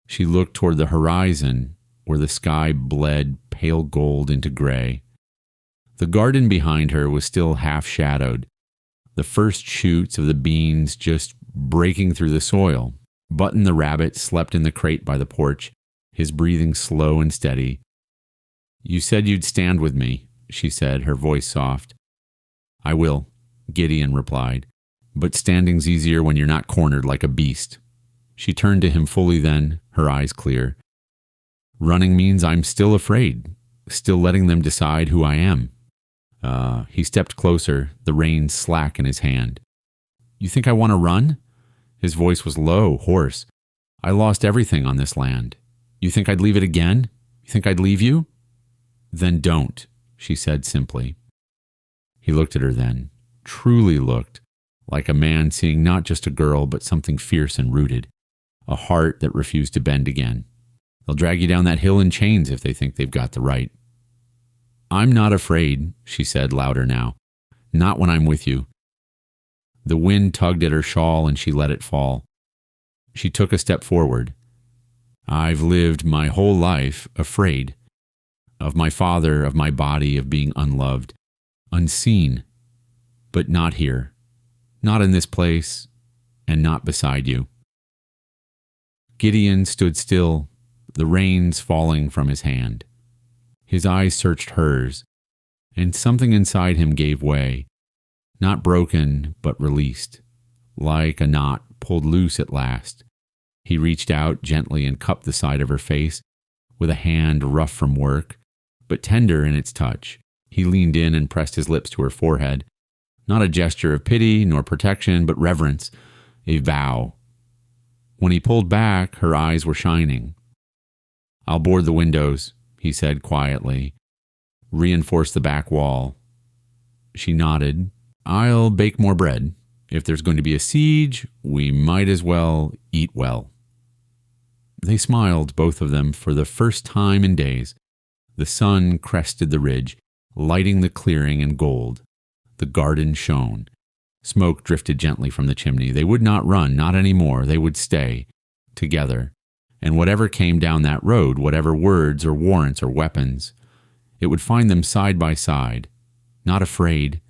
She looked toward the horizon, where the sky bled pale gold into gray. The garden behind her was still half-shadowed, the first shoots of the beans just breaking through the soil. Button the rabbit slept in the crate by the porch, his breathing slow and steady. You said you'd stand with me, she said, her voice soft. I will, Gideon replied, but standing's easier when you're not cornered like a beast. She turned to him fully then, her eyes clear. Running means I'm still afraid, still letting them decide who I am. He stepped closer, the reins slack in his hand. You think I want to run? His voice was low, hoarse. I lost everything on this land. You think I'd leave it again? You think I'd leave you? Then don't, she said simply. He looked at her then, truly looked, like a man seeing not just a girl, but something fierce and rooted, a heart that refused to bend again. They'll drag you down that hill in chains if they think they've got the right. I'm not afraid, she said louder now. Not when I'm with you. The wind tugged at her shawl and she let it fall. She took a step forward. I've lived my whole life afraid. Of my father, of my body, of being unloved, unseen. But not here. Not in this place, and not beside you. Gideon stood still, the reins falling from his hand. His eyes searched hers, and something inside him gave way, not broken, but released, like a knot pulled loose at last. He reached out gently and cupped the side of her face with a hand rough from work, but tender in its touch. He leaned in and pressed his lips to her forehead, not a gesture of pity nor protection, but reverence, a vow. When he pulled back, her eyes were shining. "I'll board the windows," he said quietly. "Reinforce the back wall." She nodded. "I'll bake more bread. If there's going to be a siege, we might as well eat well." They smiled, both of them, for the first time in days. The sun crested the ridge, lighting the clearing in gold. The garden shone. Smoke drifted gently from the chimney. They would not run, not anymore. They would stay, together. And whatever came down that road, whatever words or warrants or weapons, it would find them side by side, not afraid,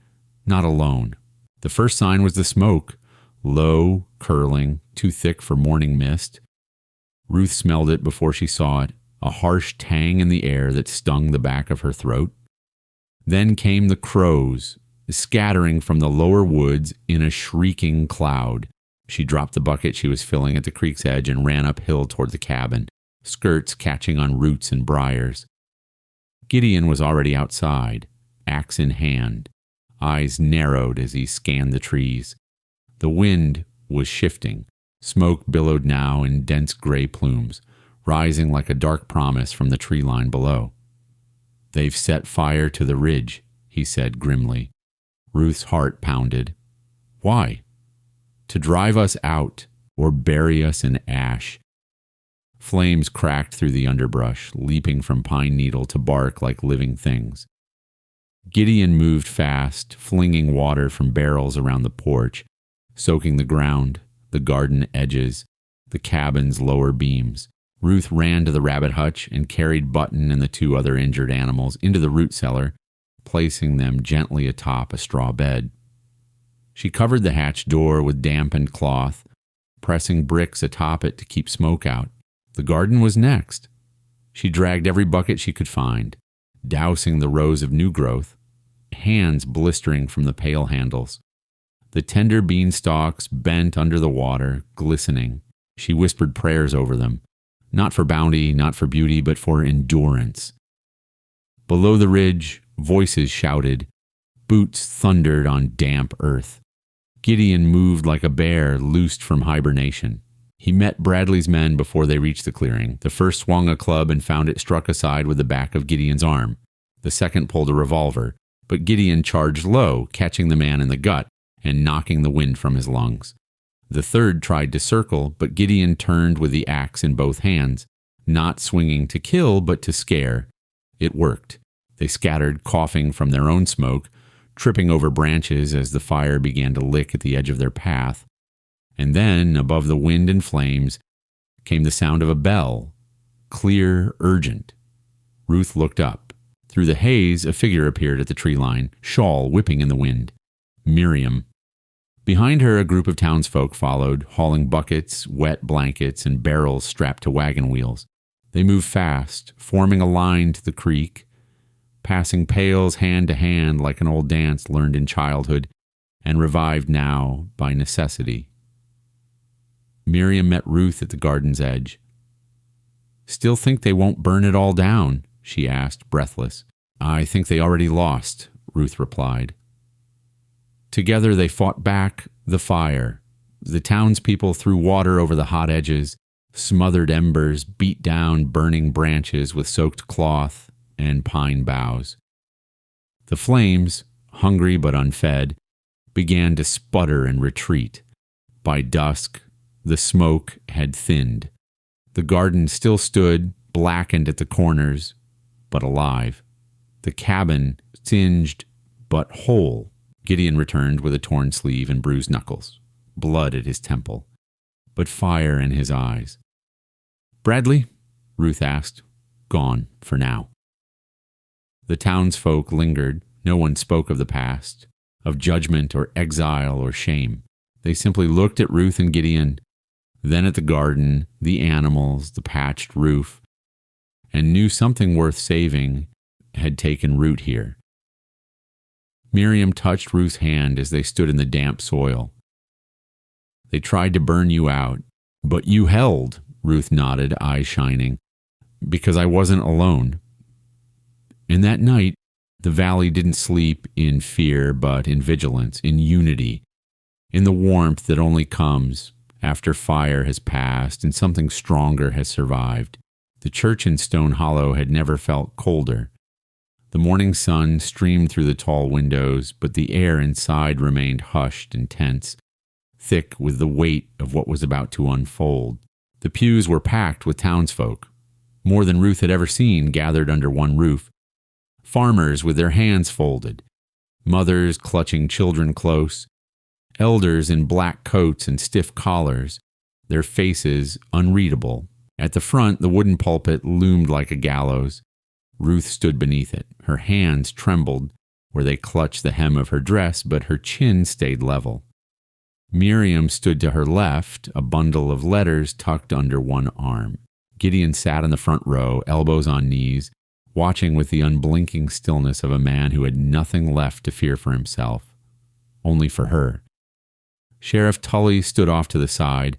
not alone. The first sign was the smoke, low, curling, too thick for morning mist. Ruth smelled it before she saw it, a harsh tang in the air that stung the back of her throat. Then came the crows, scattering from the lower woods in a shrieking cloud. She dropped the bucket she was filling at the creek's edge and ran uphill toward the cabin, skirts catching on roots and briars. Gideon was already outside, axe in hand, eyes narrowed as he scanned the trees. The wind was shifting. Smoke billowed now in dense gray plumes, rising like a dark promise from the tree line below. "They've set fire to the ridge," he said grimly. Ruth's heart pounded. "Why?" "To drive us out or bury us in ash." Flames cracked through the underbrush, leaping from pine needle to bark like living things. Gideon moved fast, flinging water from barrels around the porch, soaking the ground, the garden edges, the cabin's lower beams. Ruth ran to the rabbit hutch and carried Button and the two other injured animals into the root cellar, placing them gently atop a straw bed. She covered the hatch door with dampened cloth, pressing bricks atop it to keep smoke out. The garden was next. She dragged every bucket she could find, dousing the rows of new growth, hands blistering from the pail handles. The tender bean stalks bent under the water, glistening. She whispered prayers over them, not for bounty, not for beauty, but for endurance. Below the ridge, voices shouted. Boots thundered on damp earth. Gideon moved like a bear loosed from hibernation. He met Bradley's men before they reached the clearing. The first swung a club and found it struck aside with the back of Gideon's arm. The second pulled a revolver, but Gideon charged low, catching the man in the gut and knocking the wind from his lungs. The third tried to circle, but Gideon turned with the axe in both hands, not swinging to kill, but to scare. It worked. They scattered, coughing from their own smoke, tripping over branches as the fire began to lick at the edge of their path. And then, above the wind and flames, came the sound of a bell, clear, urgent. Ruth looked up. Through the haze, a figure appeared at the tree line, shawl whipping in the wind. Miriam. Behind her, a group of townsfolk followed, hauling buckets, wet blankets, and barrels strapped to wagon wheels. They moved fast, forming a line to the creek, passing pails hand to hand like an old dance learned in childhood and revived now by necessity. Miriam met Ruth at the garden's edge. "Still think they won't burn it all down?" she asked, breathless. "I think they already lost," Ruth replied. Together they fought back the fire. The townspeople threw water over the hot edges, smothered embers, beat down burning branches with soaked cloth and pine boughs. The flames, hungry but unfed, began to sputter and retreat. By dusk, the smoke had thinned. The garden still stood, blackened at the corners, but alive. The cabin singed but whole. Gideon returned with a torn sleeve and bruised knuckles, blood at his temple, but fire in his eyes. "Bradley?" Ruth asked. "Gone, for now." The townsfolk lingered. No one spoke of the past, of judgment or exile or shame. They simply looked at Ruth and Gideon, then at the garden, the animals, the patched roof, and knew something worth saving had taken root here. Miriam touched Ruth's hand as they stood in the damp soil. "They tried to burn you out, but you held," Ruth nodded, eyes shining, "because I wasn't alone." And that night, the valley didn't sleep in fear, but in vigilance, in unity, in the warmth that only comes after fire has passed and something stronger has survived. The church in Stone Hollow had never felt colder. The morning sun streamed through the tall windows, but the air inside remained hushed and tense, thick with the weight of what was about to unfold. The pews were packed with townsfolk, more than Ruth had ever seen gathered under one roof. Farmers with their hands folded, mothers clutching children close, elders in black coats and stiff collars, their faces unreadable. At the front, the wooden pulpit loomed like a gallows. Ruth stood beneath it. Her hands trembled where they clutched the hem of her dress, but her chin stayed level. Miriam stood to her left, a bundle of letters tucked under one arm. Gideon sat in the front row, elbows on knees, watching with the unblinking stillness of a man who had nothing left to fear for himself, only for her. Sheriff Tully stood off to the side,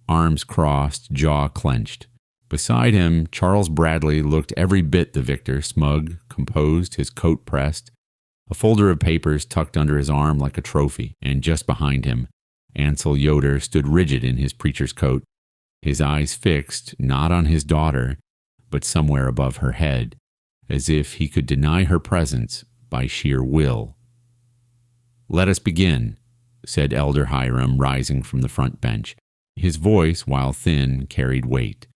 arms crossed, jaw clenched. Beside him, Charles Bradley looked every bit the victor, smug, composed, his coat pressed, a folder of papers tucked under his arm like a trophy. And just behind him, Ruth Yoder stood rigid in his preacher's coat, his eyes fixed not on his daughter, but somewhere above her head, as if he could deny her presence by sheer will. "Let us begin," said Elder Hiram, rising from the front bench. His voice, while thin, carried weight.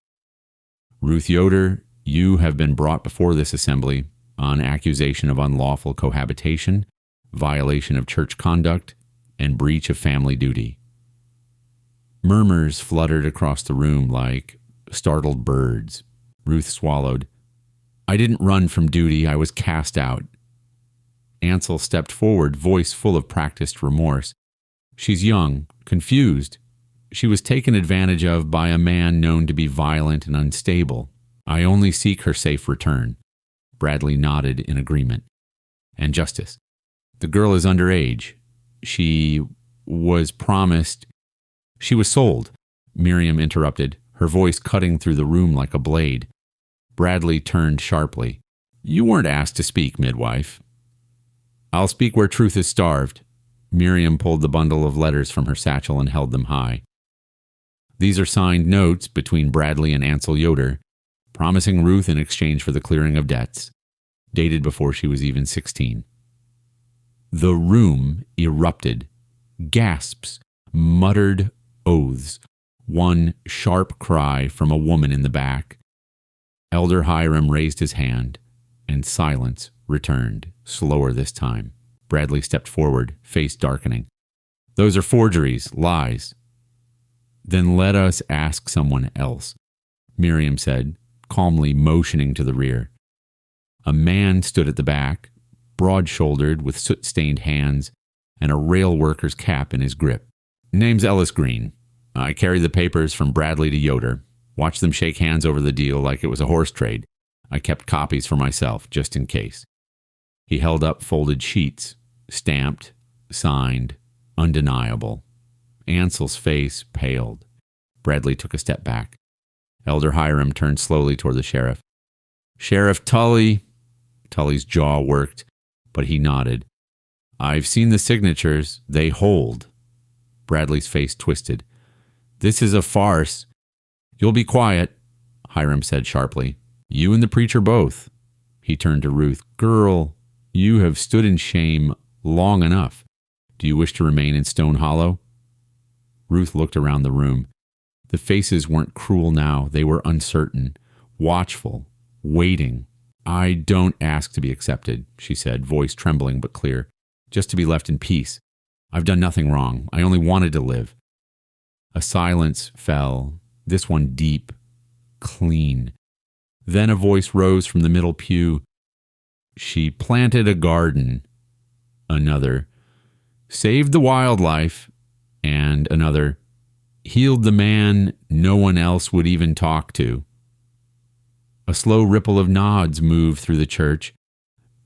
"Ruth Yoder, you have been brought before this assembly on accusation of unlawful cohabitation, violation of church conduct, and breach of family duty." Murmurs fluttered across the room like startled birds. Ruth swallowed. "I didn't run from duty, I was cast out." Ansel stepped forward, voice full of practiced remorse. "She's young, confused. She was taken advantage of by a man known to be violent and unstable. I only seek her safe return." Bradley nodded in agreement. "And justice. The girl is underage. She was promised—" "She was sold," Miriam interrupted, her voice cutting through the room like a blade. Bradley turned sharply. "You weren't asked to speak, midwife." "I'll speak where truth is starved." Miriam pulled the bundle of letters from her satchel and held them high. "These are signed notes between Bradley and Ansel Yoder, promising Ruth in exchange for the clearing of debts, dated before she was even 16. The room erupted. Gasps, muttered oaths, one sharp cry from a woman in the back. Elder Hiram raised his hand, and silence returned, slower this time. Bradley stepped forward, face darkening. "Those are forgeries, lies." "Then let us ask someone else," Miriam said, calmly motioning to the rear. A man stood at the back, broad-shouldered with soot-stained hands and a rail worker's cap in his grip. "Name's Ellis Green. I carry the papers from Bradley to Yoder. Watched them shake hands over the deal like it was a horse trade. I kept copies for myself, just in case." He held up folded sheets, stamped, signed, undeniable. Ansel's face paled. Bradley took a step back. Elder Hiram turned slowly toward the sheriff. "Sheriff Tully." Tully's jaw worked, but he nodded. "I've seen the signatures. They hold." Bradley's face twisted. "This is a farce." "You'll be quiet," Hiram said sharply. "You and the preacher both." He turned to Ruth. "Girl, you have stood in shame long enough. Do you wish to remain in Stone Hollow?" Ruth looked around the room. The faces weren't cruel now. They were uncertain, watchful, waiting. "I don't ask to be accepted," she said, voice trembling but clear. "Just to be left in peace. I've done nothing wrong. I only wanted to live." A silence fell, this one deep, clean. Then a voice rose from the middle pew. "She planted a garden." Another, "Saved the wildlife." And another, "Healed the man no one else would even talk to." A slow ripple of nods moved through the church.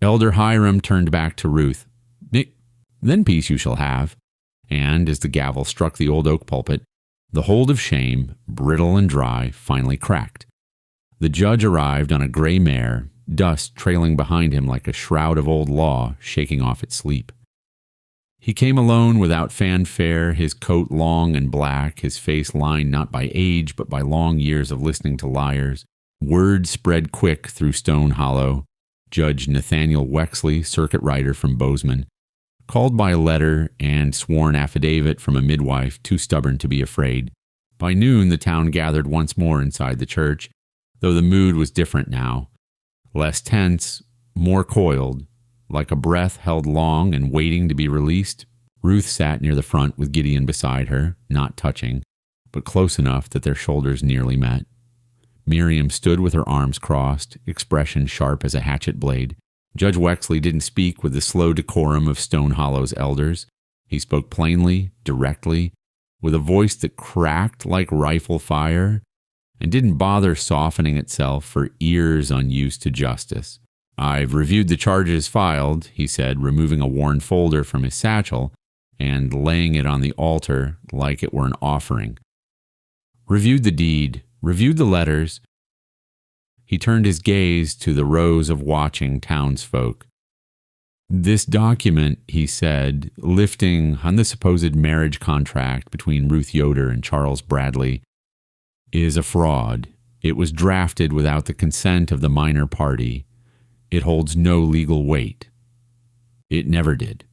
Elder Hiram turned back to Ruth. Then peace you shall have. And as the gavel struck the old oak pulpit, the hold of shame, brittle and dry, finally cracked. The judge arrived on a gray mare, dust trailing behind him like a shroud of old law shaking off its sleep. He came alone without fanfare, his coat long and black, his face lined not by age but by long years of listening to liars. Word spread quick through Stone Hollow. Judge Nathaniel Wexley, circuit rider from Bozeman, called by letter and sworn affidavit from a midwife too stubborn to be afraid. By noon, the town gathered once more inside the church, though the mood was different now. Less tense, more coiled, like a breath held long and waiting to be released. Ruth sat near the front with Gideon beside her, not touching, but close enough that their shoulders nearly met. Miriam stood with her arms crossed, expression sharp as a hatchet blade. Judge Wexley didn't speak with the slow decorum of Stone Hollow's elders. He spoke plainly, directly, with a voice that cracked like rifle fire, and didn't bother softening itself for ears unused to justice. "I've reviewed the charges filed," he said, removing a worn folder from his satchel and laying it on the altar like it were an offering. "Reviewed the deed, reviewed the letters." He turned his gaze to the rows of watching townsfolk. "This document," he said, lifting on the supposed marriage contract between Ruth Yoder and Charles Bradley, "is a fraud. It was drafted without the consent of the minor party. It holds no legal weight." It never did.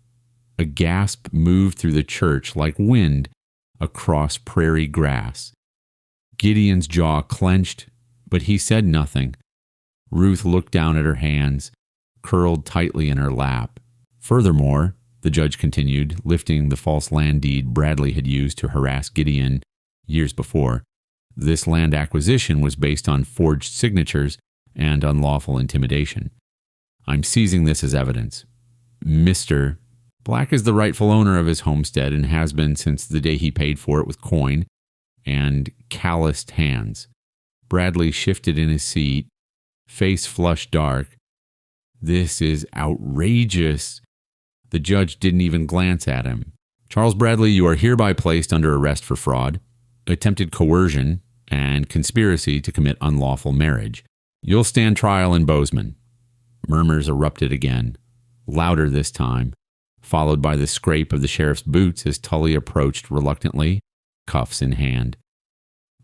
A gasp moved through the church like wind across prairie grass. Gideon's jaw clenched, but he said nothing. Ruth looked down at her hands, curled tightly in her lap. "Furthermore," the judge continued, lifting the false land deed Bradley had used to harass Gideon years before, "this land acquisition was based on forged signatures and unlawful intimidation. I'm seizing this as evidence. Mr. Black is the rightful owner of his homestead and has been since the day he paid for it with coin and calloused hands." Bradley shifted in his seat, face flushed dark. "This is outrageous." The judge didn't even glance at him. "Charles Bradley, you are hereby placed under arrest for fraud, attempted coercion, and conspiracy to commit unlawful marriage. You'll stand trial in Bozeman." Murmurs erupted again, louder this time, followed by the scrape of the sheriff's boots as Tully approached reluctantly, cuffs in hand.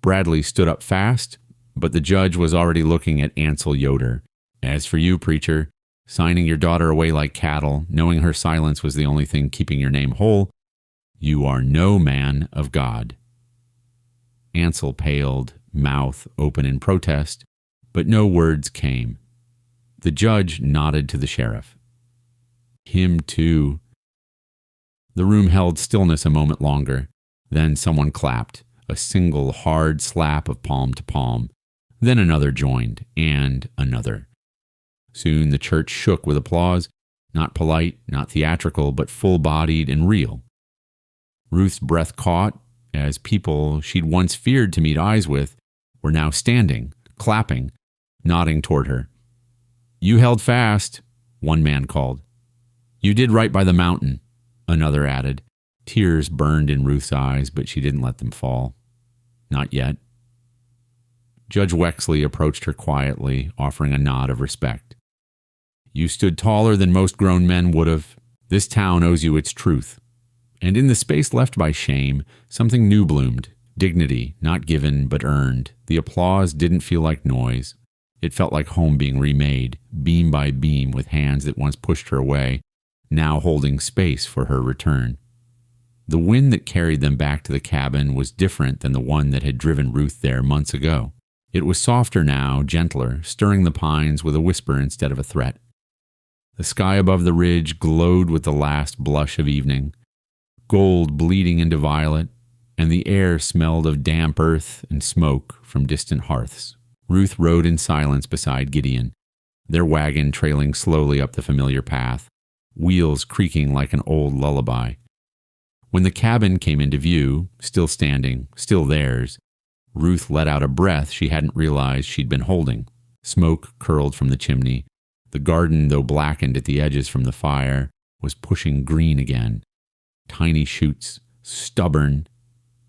Bradley stood up fast, but the judge was already looking at Ansel Yoder. "As for you, preacher, signing your daughter away like cattle, knowing her silence was the only thing keeping your name whole, you are no man of God." Ansel paled, mouth open in protest, but no words came. The judge nodded to the sheriff. "Him too." The room held stillness a moment longer. Then someone clapped, a single hard slap of palm to palm. Then another joined, and another. Soon the church shook with applause, not polite, not theatrical, but full-bodied and real. Ruth's breath caught as people she'd once feared to meet eyes with were now standing, clapping, nodding toward her. "You held fast," one man called. "You did right by the mountain," another added. Tears burned in Ruth's eyes, but she didn't let them fall. Not yet. Judge Wexley approached her quietly, offering a nod of respect. "You stood taller than most grown men would have. This town owes you its truth." And in the space left by shame, something new bloomed. Dignity, not given but earned. The applause didn't feel like noise. It felt like home being remade, beam by beam, with hands that once pushed her away, now holding space for her return. The wind that carried them back to the cabin was different than the one that had driven Ruth there months ago. It was softer now, gentler, stirring the pines with a whisper instead of a threat. The sky above the ridge glowed with the last blush of evening, gold bleeding into violet, and the air smelled of damp earth and smoke from distant hearths. Ruth rode in silence beside Gideon, their wagon trailing slowly up the familiar path, wheels creaking like an old lullaby. When the cabin came into view, still standing, still theirs, Ruth let out a breath she hadn't realized she'd been holding. Smoke curled from the chimney. The garden, though blackened at the edges from the fire, was pushing green again. Tiny shoots, stubborn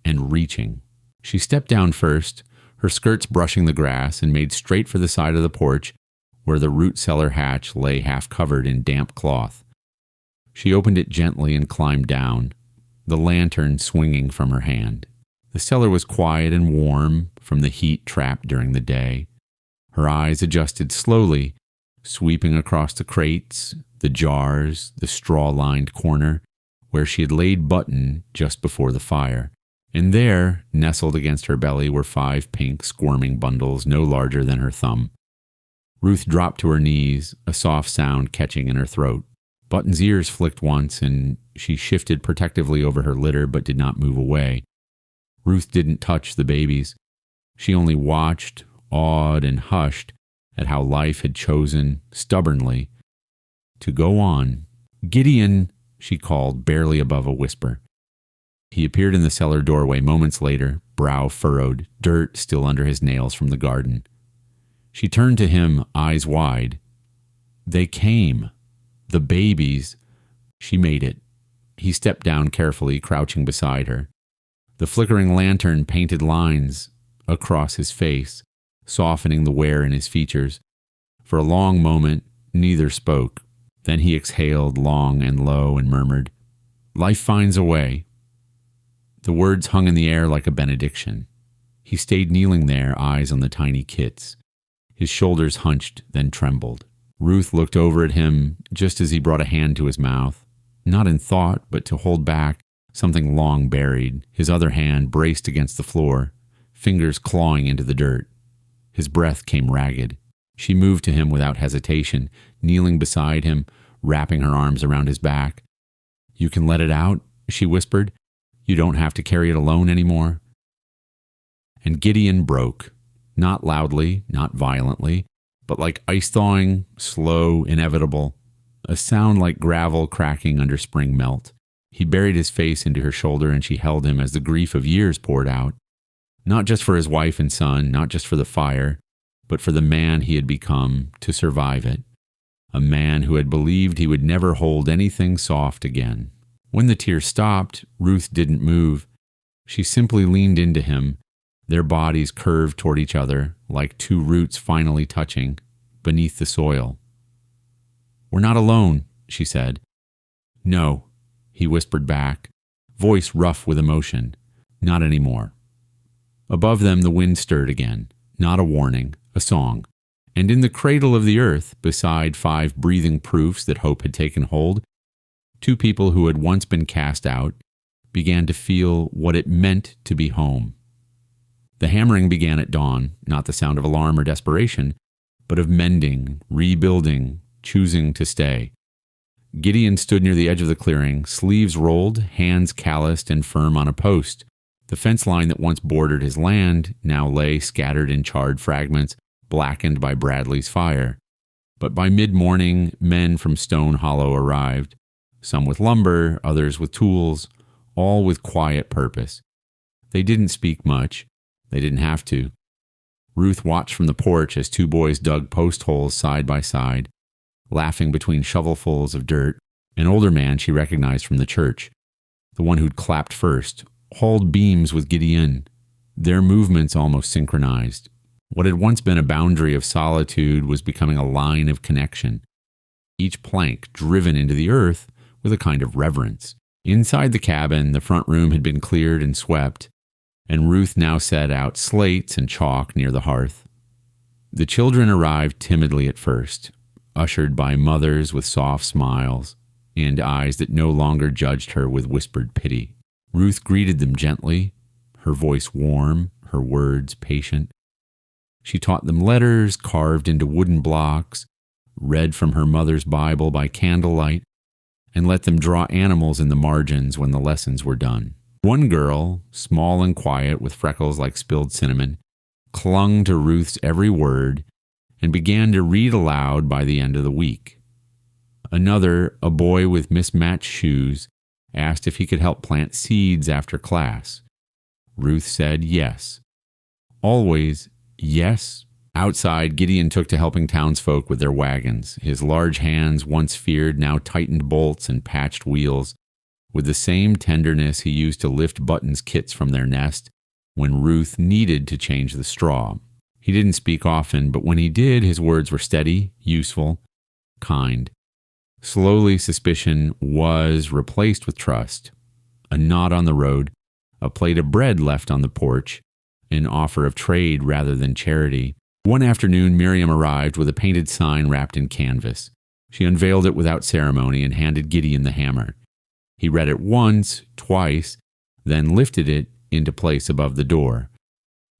and reaching. She stepped down first, her skirts brushing the grass, and made straight for the side of the porch where the root cellar hatch lay half covered in damp cloth. She opened it gently and climbed down, the lantern swinging from her hand. The cellar was quiet and warm from the heat trapped during the day. Her eyes adjusted slowly, sweeping across the crates, the jars, the straw-lined corner where she had laid Button just before the fire. And there, nestled against her belly, were 5 pink, squirming bundles no larger than her thumb. Ruth dropped to her knees, a soft sound catching in her throat. Button's ears flicked once, and she shifted protectively over her litter but did not move away. Ruth didn't touch the babies. She only watched, awed and hushed, at how life had chosen, stubbornly, to go on. "Gideon," she called, barely above a whisper. He appeared in the cellar doorway moments later, brow furrowed, dirt still under his nails from the garden. She turned to him, eyes wide. "They came. The babies." She made it. He stepped down carefully, crouching beside her. The flickering lantern painted lines across his face, softening the wear in his features. For a long moment, neither spoke. Then he exhaled long and low and murmured, "Life finds a way." The words hung in the air like a benediction. He stayed kneeling there, eyes on the tiny kits. His shoulders hunched, then trembled. Ruth looked over at him just as he brought a hand to his mouth, not in thought, but to hold back something long buried. His other hand braced against the floor, fingers clawing into the dirt. His breath came ragged. She moved to him without hesitation, kneeling beside him, wrapping her arms around his back. "You can let it out," she whispered. "You don't have to carry it alone anymore." And Gideon broke, not loudly, not violently, but like ice thawing, slow, inevitable, a sound like gravel cracking under spring melt. He buried his face into her shoulder, and she held him as the grief of years poured out, not just for his wife and son, not just for the fire, but for the man he had become to survive it, a man who had believed he would never hold anything soft again. When the tears stopped, Ruth didn't move. She simply leaned into him, their bodies curved toward each other, like 2 roots finally touching beneath the soil. "We're not alone," she said. "No," he whispered back, voice rough with emotion. "Not anymore." Above them the wind stirred again, not a warning, a song. And in the cradle of the earth, beside 5 breathing proofs that hope had taken hold, 2 people who had once been cast out began to feel what it meant to be home. The hammering began at dawn, not the sound of alarm or desperation, but of mending, rebuilding, choosing to stay. Gideon stood near the edge of the clearing, sleeves rolled, hands calloused and firm on a post. The fence line that once bordered his land now lay scattered in charred fragments, blackened by Bradley's fire. But by mid-morning, men from Stone Hollow arrived, some with lumber, others with tools, all with quiet purpose. They didn't speak much. They didn't have to. Ruth watched from the porch as 2 boys dug post holes side by side, laughing between shovelfuls of dirt. An older man she recognized from the church, the one who'd clapped first, hauled beams with Gideon, their movements almost synchronized. What had once been a boundary of solitude was becoming a line of connection, each plank driven into the earth with a kind of reverence. Inside the cabin, the front room had been cleared and swept, and Ruth now set out slates and chalk near the hearth. The children arrived timidly at first, ushered by mothers with soft smiles and eyes that no longer judged her with whispered pity. Ruth greeted them gently, her voice warm, her words patient. She taught them letters carved into wooden blocks, read from her mother's Bible by candlelight, and let them draw animals in the margins when the lessons were done. One girl, small and quiet with freckles like spilled cinnamon, clung to Ruth's every word and began to read aloud by the end of the week. Another, a boy with mismatched shoes, asked if he could help plant seeds after class. Ruth said yes. Always yes, Outside, Gideon took to helping townsfolk with their wagons. His large hands, once feared, now tightened bolts and patched wheels, with the same tenderness he used to lift Button's kits from their nest when Ruth needed to change the straw. He didn't speak often, but when he did, his words were steady, useful, kind. Slowly, suspicion was replaced with trust. A nod on the road, a plate of bread left on the porch, an offer of trade rather than charity. One afternoon, Miriam arrived with a painted sign wrapped in canvas. She unveiled it without ceremony and handed Gideon the hammer. He read it once, twice, then lifted it into place above the door.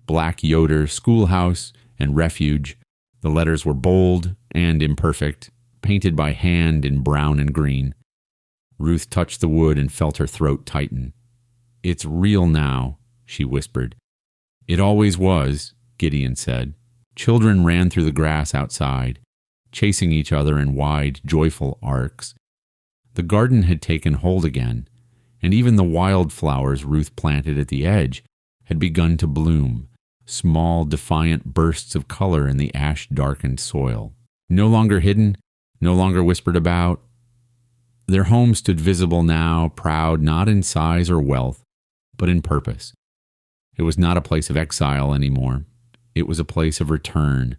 Black Yoder Schoolhouse and Refuge. The letters were bold and imperfect, painted by hand in brown and green. Ruth touched the wood and felt her throat tighten. "It's real now," she whispered. "It always was," Gideon said. Children ran through the grass outside, chasing each other in wide, joyful arcs. The garden had taken hold again, and even the wildflowers Ruth planted at the edge had begun to bloom, small, defiant bursts of color in the ash-darkened soil. No longer hidden, no longer whispered about. Their home stood visible now, proud not in size or wealth, but in purpose. It was not a place of exile anymore. It was a place of return,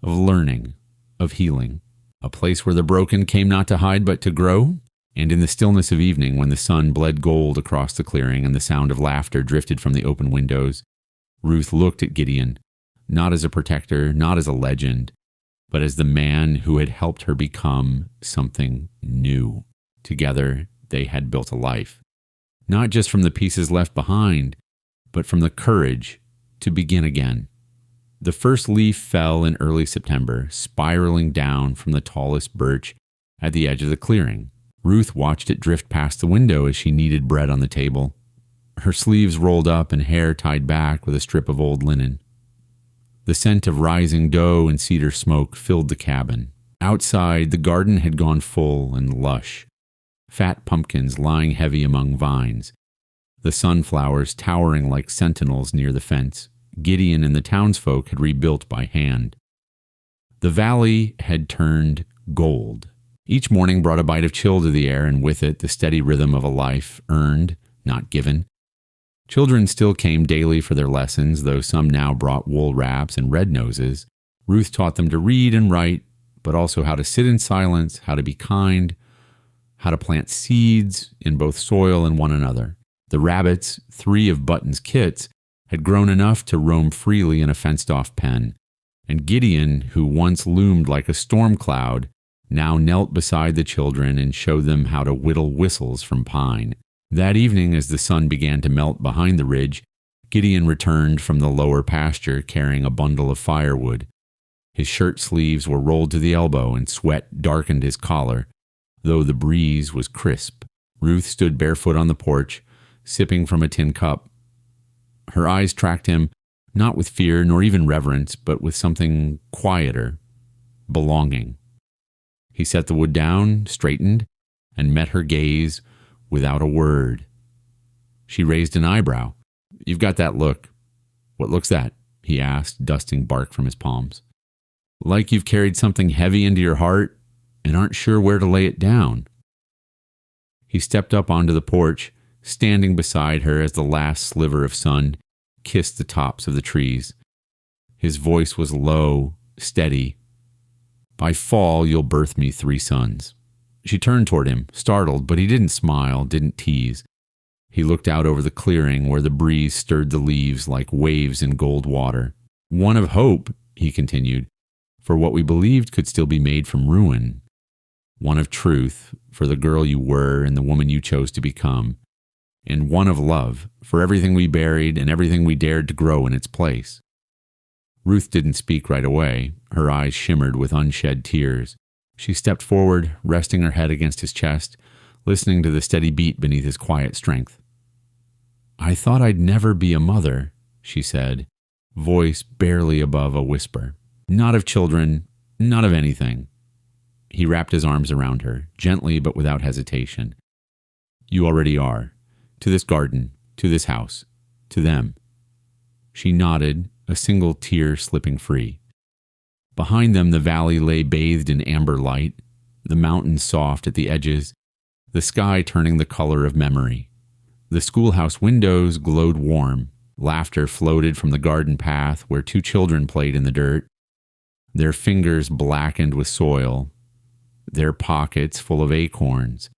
of learning, of healing. A place where the broken came not to hide but to grow. And in the stillness of evening, when the sun bled gold across the clearing and the sound of laughter drifted from the open windows, Ruth looked at Gideon, not as a protector, not as a legend, but as the man who had helped her become something new. Together, they had built a life, not just from the pieces left behind, but from the courage to begin again. The first leaf fell in early September, spiraling down from the tallest birch at the edge of the clearing. Ruth watched it drift past the window as she kneaded bread on the table, her sleeves rolled up and hair tied back with a strip of old linen. The scent of rising dough and cedar smoke filled the cabin. Outside, the garden had gone full and lush, fat pumpkins lying heavy among vines, the sunflowers towering like sentinels near the fence. Gideon and the townsfolk had rebuilt by hand. The valley had turned gold. Each morning brought a bite of chill to the air, and with it the steady rhythm of a life earned, not given. Children still came daily for their lessons, though some now brought wool wraps and red noses. Ruth taught them to read and write, but also how to sit in silence, how to be kind, how to plant seeds in both soil and one another. The rabbits, 3 of Button's kits, had grown enough to roam freely in a fenced-off pen, and Gideon, who once loomed like a storm cloud, now knelt beside the children and showed them how to whittle whistles from pine. That evening, as the sun began to melt behind the ridge, Gideon returned from the lower pasture carrying a bundle of firewood. His shirt sleeves were rolled to the elbow and sweat darkened his collar, though the breeze was crisp. Ruth stood barefoot on the porch, sipping from a tin cup. Her eyes tracked him, not with fear nor even reverence, but with something quieter, belonging. He set the wood down, straightened, and met her gaze without a word. She raised an eyebrow. "You've got that look." "What look's that?" he asked, dusting bark from his palms. "Like you've carried something heavy into your heart and aren't sure where to lay it down." He stepped up onto the porch, standing beside her as the last sliver of sun kissed the tops of the trees. His voice was low, steady. "By fall, you'll birth me 3 sons." She turned toward him, startled, but he didn't smile, didn't tease. He looked out over the clearing where the breeze stirred the leaves like waves in gold water. "One of hope," he continued, "for what we believed could still be made from ruin. One of truth, for the girl you were and the woman you chose to become. And one of love, for everything we buried and everything we dared to grow in its place." Ruth didn't speak right away. Her eyes shimmered with unshed tears. She stepped forward, resting her head against his chest, listening to the steady beat beneath his quiet strength. "I thought I'd never be a mother," she said, voice barely above a whisper. "Not of children, not of anything." He wrapped his arms around her, gently but without hesitation. "You already are. To this garden, to this house, to them." She nodded, a single tear slipping free. Behind them, the valley lay bathed in amber light, the mountains soft at the edges, the sky turning the color of memory. The schoolhouse windows glowed warm. Laughter floated from the garden path where two children played in the dirt, their fingers blackened with soil, their pockets full of acorns.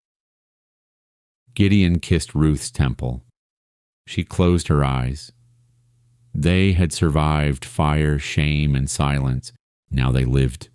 Gideon kissed Ruth's temple. She closed her eyes. They had survived fire, shame, and silence. Now they lived.